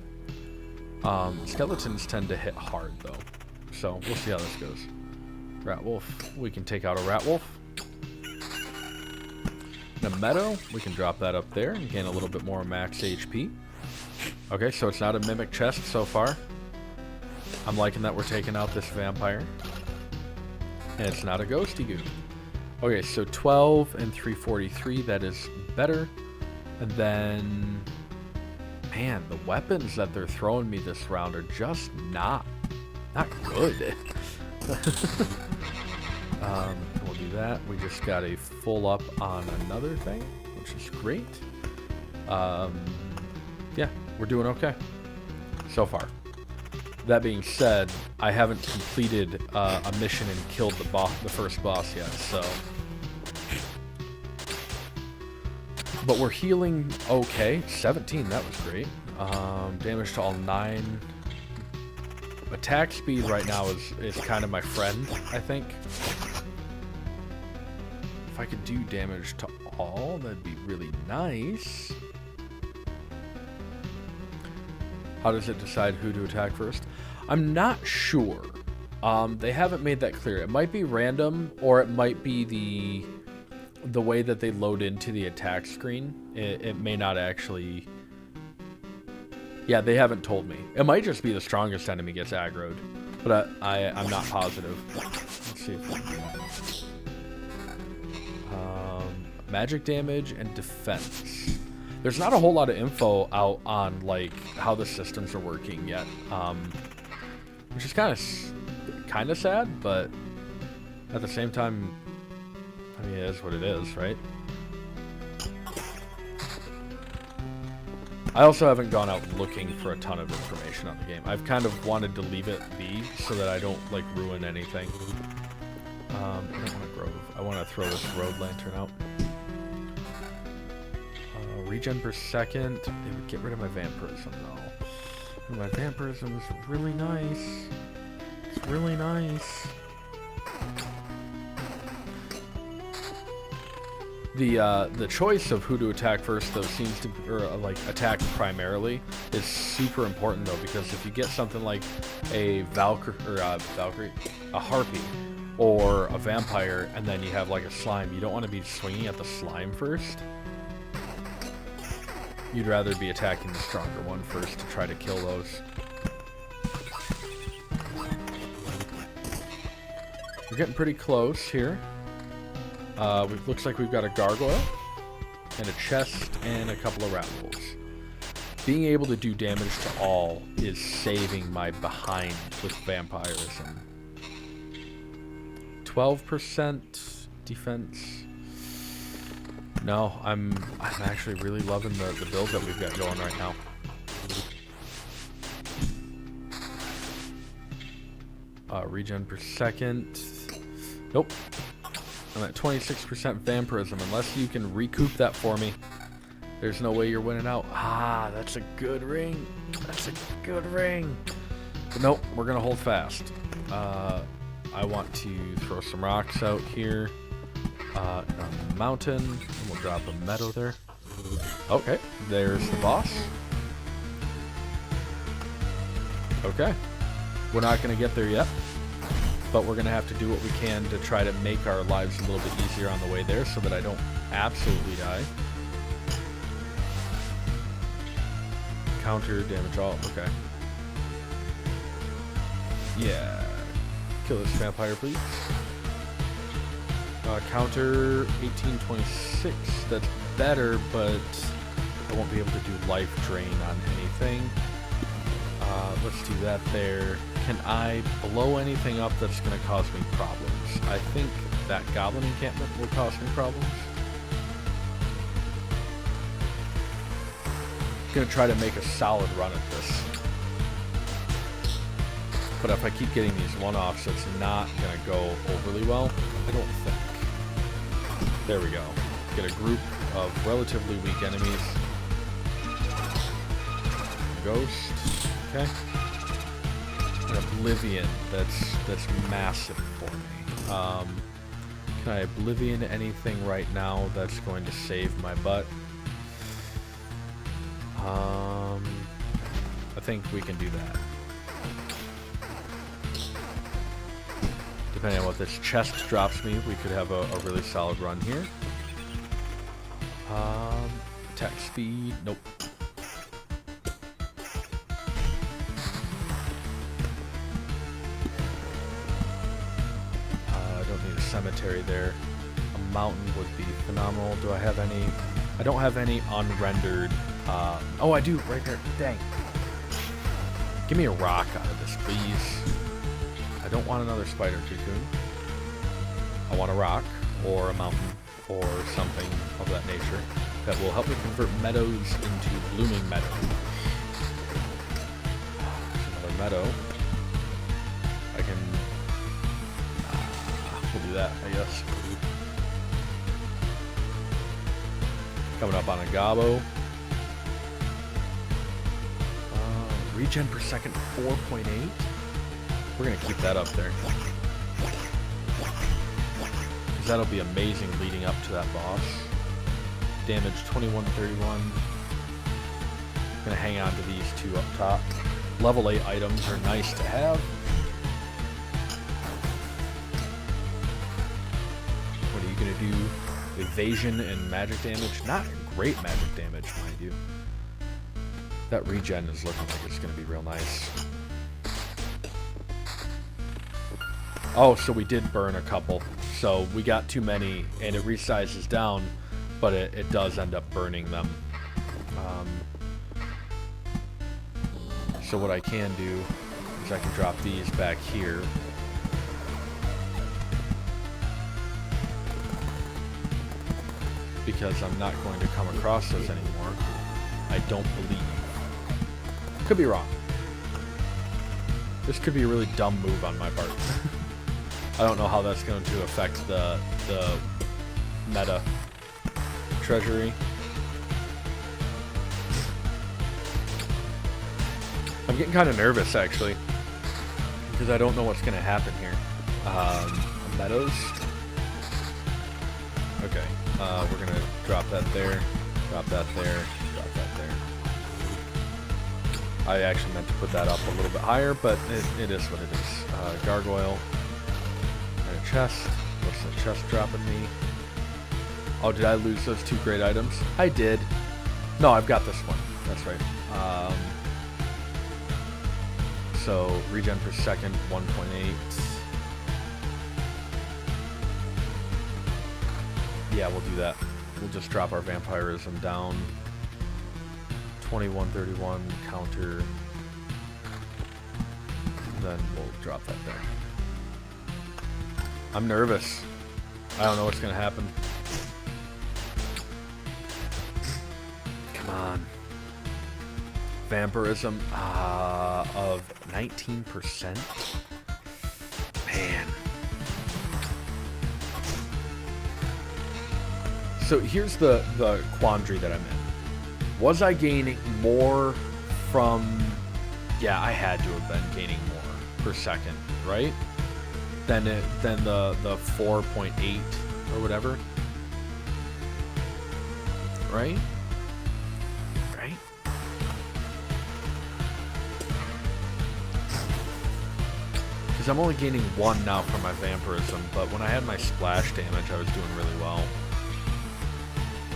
Skeletons tend to hit hard, though. So, we'll see how this goes. Rat Wolf. We can take out a Rat Wolf. And a Meadow. We can drop that up there and gain a little bit more max HP. Okay, so it's not a Mimic Chest so far. I'm liking that we're taking out this Vampire. And it's not a Ghosty Goo. Okay, so 12 and 343. That is better. And then... Man, the weapons that they're throwing me this round are just not good. We'll do that. We just got a full up on another thing, which is great. Yeah, we're doing okay so far. That being said, I haven't completed a mission and killed the first boss yet, so... But we're healing okay. 17, that was great. Damage to all 9. Attack speed right now is kind of my friend, I think. If I could do damage to all, that'd be really nice. How does it decide who to attack first? I'm not sure. They haven't made that clear. It might be random, or it might be the way that they load into the attack screen. It may not actually... Yeah, they haven't told me. It might just be the strongest enemy gets aggroed, but I'm not positive. Let's see if magic damage and defense. There's not a whole lot of info out on like how the systems are working yet, which is kind of sad, but at the same time, I mean, it is what it is, right? I also haven't gone out looking for a ton of information on the game. I've kind of wanted to leave it be so that I don't like ruin anything. I don't want a grove. I want to throw this road lantern out. Regen per second. They would get rid of my vampirism though. And my vampirism is really nice. It's really nice. The choice of who to attack first, though, seems to, or like attack primarily, is super important though, because if you get something like a Valkyrie, a Harpy, or a Vampire, and then you have like a Slime, you don't want to be swinging at the Slime first. You'd rather be attacking the stronger one first to try to kill those. We're getting pretty close here. Looks like we've got a gargoyle, and a chest, and a couple of rat wolves. Being able to do damage to all is saving my behind with vampirism. 12% defense. No, I'm actually really loving the build that we've got going right now. Regen per second. Nope. I'm at 26% vampirism. Unless you can recoup that for me, there's no way you're winning out. Ah, that's a good ring. That's a good ring. But nope, we're going to hold fast. I want to throw some rocks out here on the mountain. And we'll drop a meadow there. Okay, there's the boss. Okay. We're not going to get there yet, but we're going to have to do what we can to try to make our lives a little bit easier on the way there so that I don't absolutely die. Counter damage all. Okay. Yeah. Kill this vampire, please. Counter 1826. That's better, but I won't be able to do life drain on anything. Let's do that there. Can I blow anything up that's going to cause me problems? I think that goblin encampment will cause me problems. I'm going to try to make a solid run at this. But if I keep getting these one-offs, it's not going to go overly well, I don't think. There we go. Get a group of relatively weak enemies. Ghost. Okay. An Oblivion. That's massive for me. Can I Oblivion anything right now that's going to save my butt? I think we can do that. Depending on what this chest drops me, we could have a really solid run here. Attack speed, nope. I don't need a cemetery there. A mountain would be phenomenal. Do I have any? I don't have any unrendered. Oh, I do, right there. Dang. Give me a rock out of this, please. I don't want another spider cocoon. I want a rock or a mountain or something of that nature that will help me convert meadows into blooming meadows. There's another meadow. I can... we'll do that, I guess. Coming up on a gobbo. Regen per second 4.8. We're gonna keep that up there. Because that'll be amazing leading up to that boss. Damage 2131. Gonna hang on to these two up top. Level 8 items are nice to have. What are you gonna do? Evasion and magic damage. Not great magic damage, mind you. That regen is looking like it's going to be real nice. Oh, so we did burn a couple. So we got too many, and it resizes down, but it does end up burning them. So what I can do is I can drop these back here. Because I'm not going to come across those anymore. I don't believe. Could be wrong. This could be a really dumb move on my part. I don't know how that's going to affect the meta treasury. I'm getting kind of nervous actually, because I don't know what's going to happen here. Meadows. Okay, we're going to drop that there, drop that there, drop that there. I actually meant to put that up a little bit higher, but it is what it is. Gargoyle. And a chest. What's the chest dropping me? Oh, did I lose those two great items? I did. No, I've got this one. That's right. So, regen per second, 1.8. Yeah, we'll do that. We'll just drop our vampirism down. 2131 counter. Then we'll drop that there. I'm nervous. I don't know what's gonna happen. Come on. Vampirism of 19%. Man. So here's the quandary that I'm in. Was I gaining more from... Yeah, I had to have been gaining more per second, right? Than the 4.8 or whatever. Right? Right? Because I'm only gaining 1 now from my vampirism, but when I had my splash damage, I was doing really well.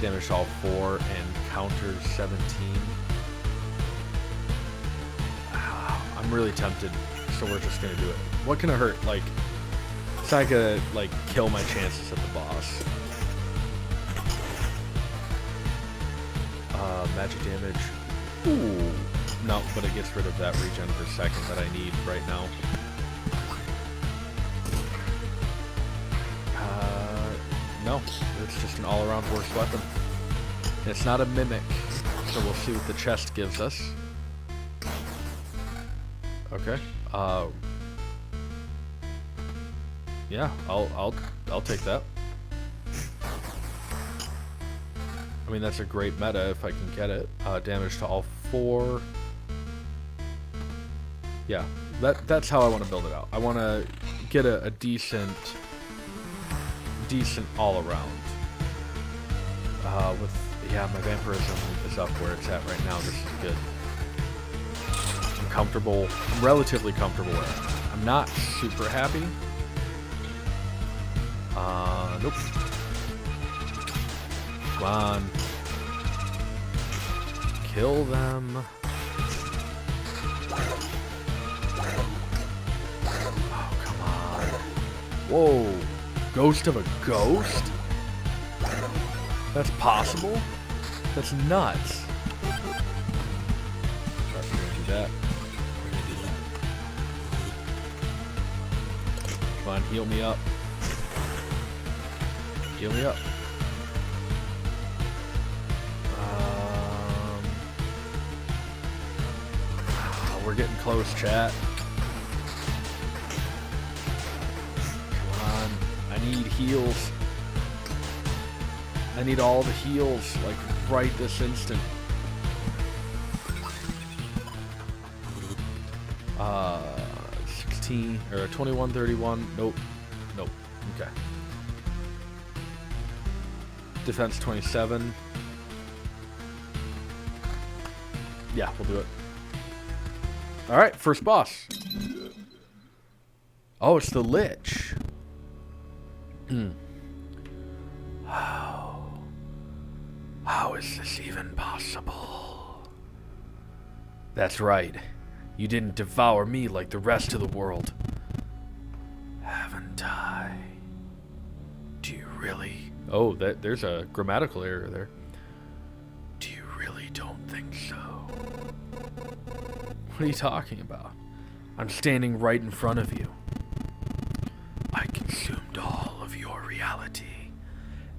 Damage all 4 and counter 17. I'm really tempted, so we're just gonna do it. What can it hurt? Like, it's not gonna like kill my chances at the boss. Magic damage. Ooh, no, but it gets rid of that regen per second that I need right now. No, it's just an all-around worse weapon. It's not a mimic, so we'll see what the chest gives us. Okay. Yeah, I'll take that. I mean, that's a great meta if I can get it. Damage to all 4. Yeah, that's how I want to build it out. I want to get a decent all around. Yeah, my vampirism is up where it's at right now. This is good. comfortable. I'm relatively comfortable with. I'm not super happy. Nope. Come on. Kill them. Oh, come on. Whoa. Ghost of a ghost? That's possible? That's nuts. Alright, we're gonna do that. Come on, heal me up. Heal me up. We're getting close, chat. Come on. I need heals. I need all the heals, like, right this instant. 16, or 21, 31. Nope. Nope. Okay. Defense 27. Yeah, we'll do it. Alright, first boss. Oh, it's the Lich. How is this even possible? That's right. You didn't devour me like the rest of the world. Haven't I? Do you really? Oh, there's a grammatical error there. Do you really don't think so? What are you talking about? I'm standing right in front of you. I consumed all of your reality.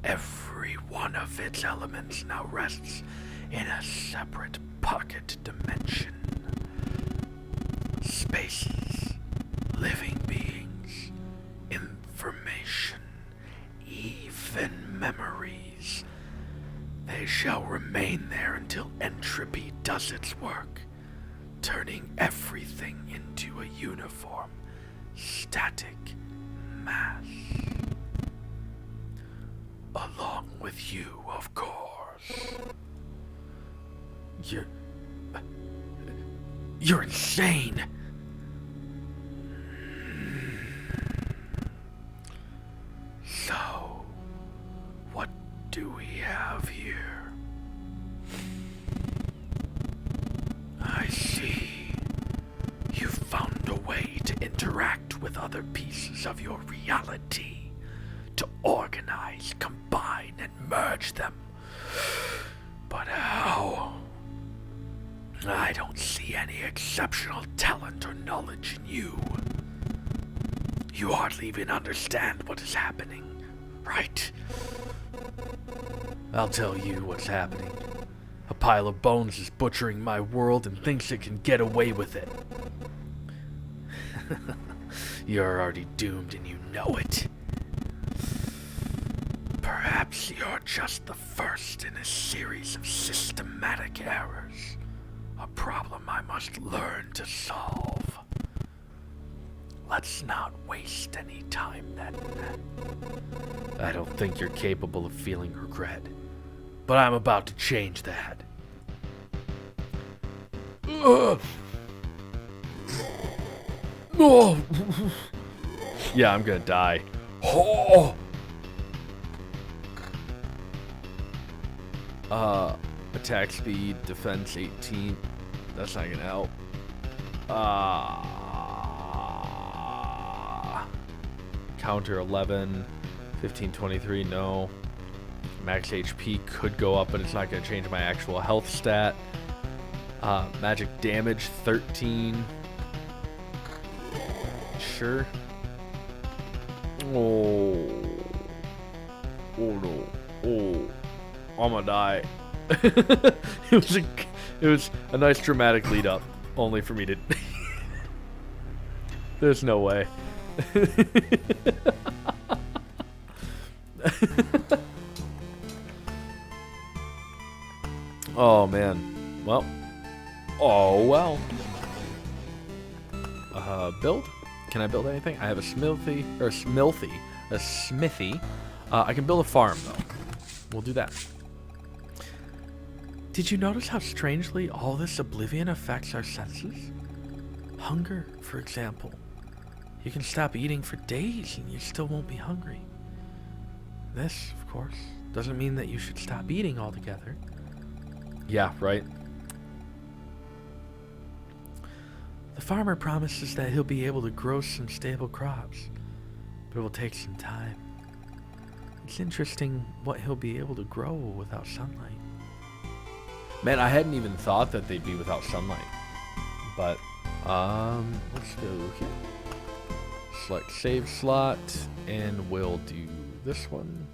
Every one of its elements now rests in a separate pocket dimension. Spaces, living beings, information, even memories. They shall remain there until entropy does its work, turning everything into a uniform, static mass. Along with you, of course. You're insane! So, what do we have here? I see. You've found a way to interact with other pieces of your reality, to organize, combine, and merge them. But how? I don't see any exceptional talent or knowledge in you. You hardly even understand what is happening, right? I'll tell you what's happening. A pile of bones is butchering my world and thinks it can get away with it. You're already doomed and you know it. Perhaps you're just the first in a series of systematic errors. A problem I must learn to solve. Let's not waste any time then. I don't think you're capable of feeling regret, but I'm about to change that. Oh! Yeah, I'm gonna die. Oh! Attack speed, defense 18. That's not gonna help. Counter 11, 15, 23, no. Max HP could go up, but it's not gonna change my actual health stat. Magic damage 13. Sure. Oh. Oh no. Oh. I'm gonna die. it was a nice dramatic lead up, only for me to. There's no way. Oh man. Well. Oh well. Build? Can I build anything? I have a smithy. I can build a farm though. We'll do that. Did you notice how strangely all this oblivion affects our senses? Hunger, for example. You can stop eating for days and you still won't be hungry. This, of course, doesn't mean that you should stop eating altogether. Yeah, right. The farmer promises that he'll be able to grow some stable crops, but it will take some time. It's interesting what he'll be able to grow without sunlight. Man, I hadn't even thought that they'd be without sunlight. But, let's go here. Select save slot, and we'll do this one.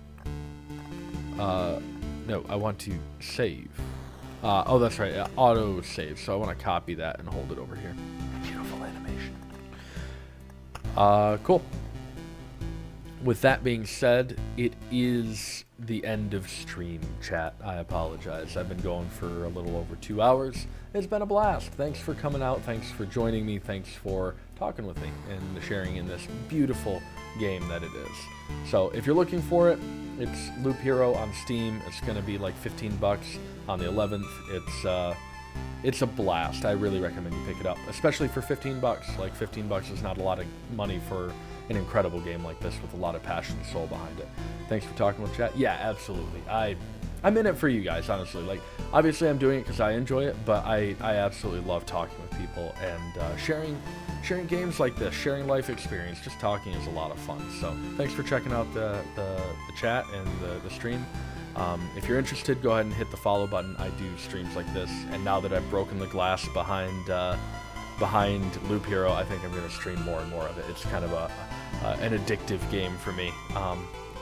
No, I want to save. Oh, that's right, auto save. So I want to copy that and hold it over here. Beautiful animation. Cool. With that being said, it is the end of stream, chat. I apologize. I've been going for a little over 2 hours. It's been a blast. Thanks for coming out. Thanks for joining me. Thanks for talking with me and sharing in this beautiful game that it is. So if you're looking for it, it's Loop Hero on Steam. It's going to be like $15 on the 11th. It's a blast. I really recommend you pick it up, especially for $15. Like $15 is not a lot of money for an incredible game like this with a lot of passion and soul behind it. Thanks for talking with chat. Yeah, absolutely. I'm in it for you guys, honestly. Like, obviously I'm doing it because I enjoy it, but I absolutely love talking with people and sharing games like this, sharing life experience. Just talking is a lot of fun. So thanks for checking out the chat and the stream. If you're interested, go ahead and hit the follow button. I do streams like this, and now that I've broken the glass behind Loop Hero, I think I'm going to stream more and more of it. It's kind of an addictive game for me.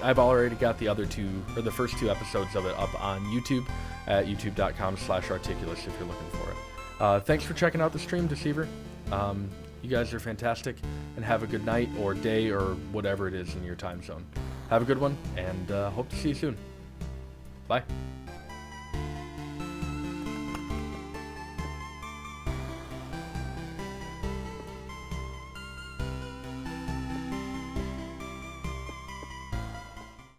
I've already got the first two episodes of it up on YouTube at youtube.com/articulus if you're looking for it. Thanks for checking out the stream, Deceiver. You guys are fantastic, and have a good night or day or whatever it is in your time zone. Have a good one, and hope to see you soon. Bye.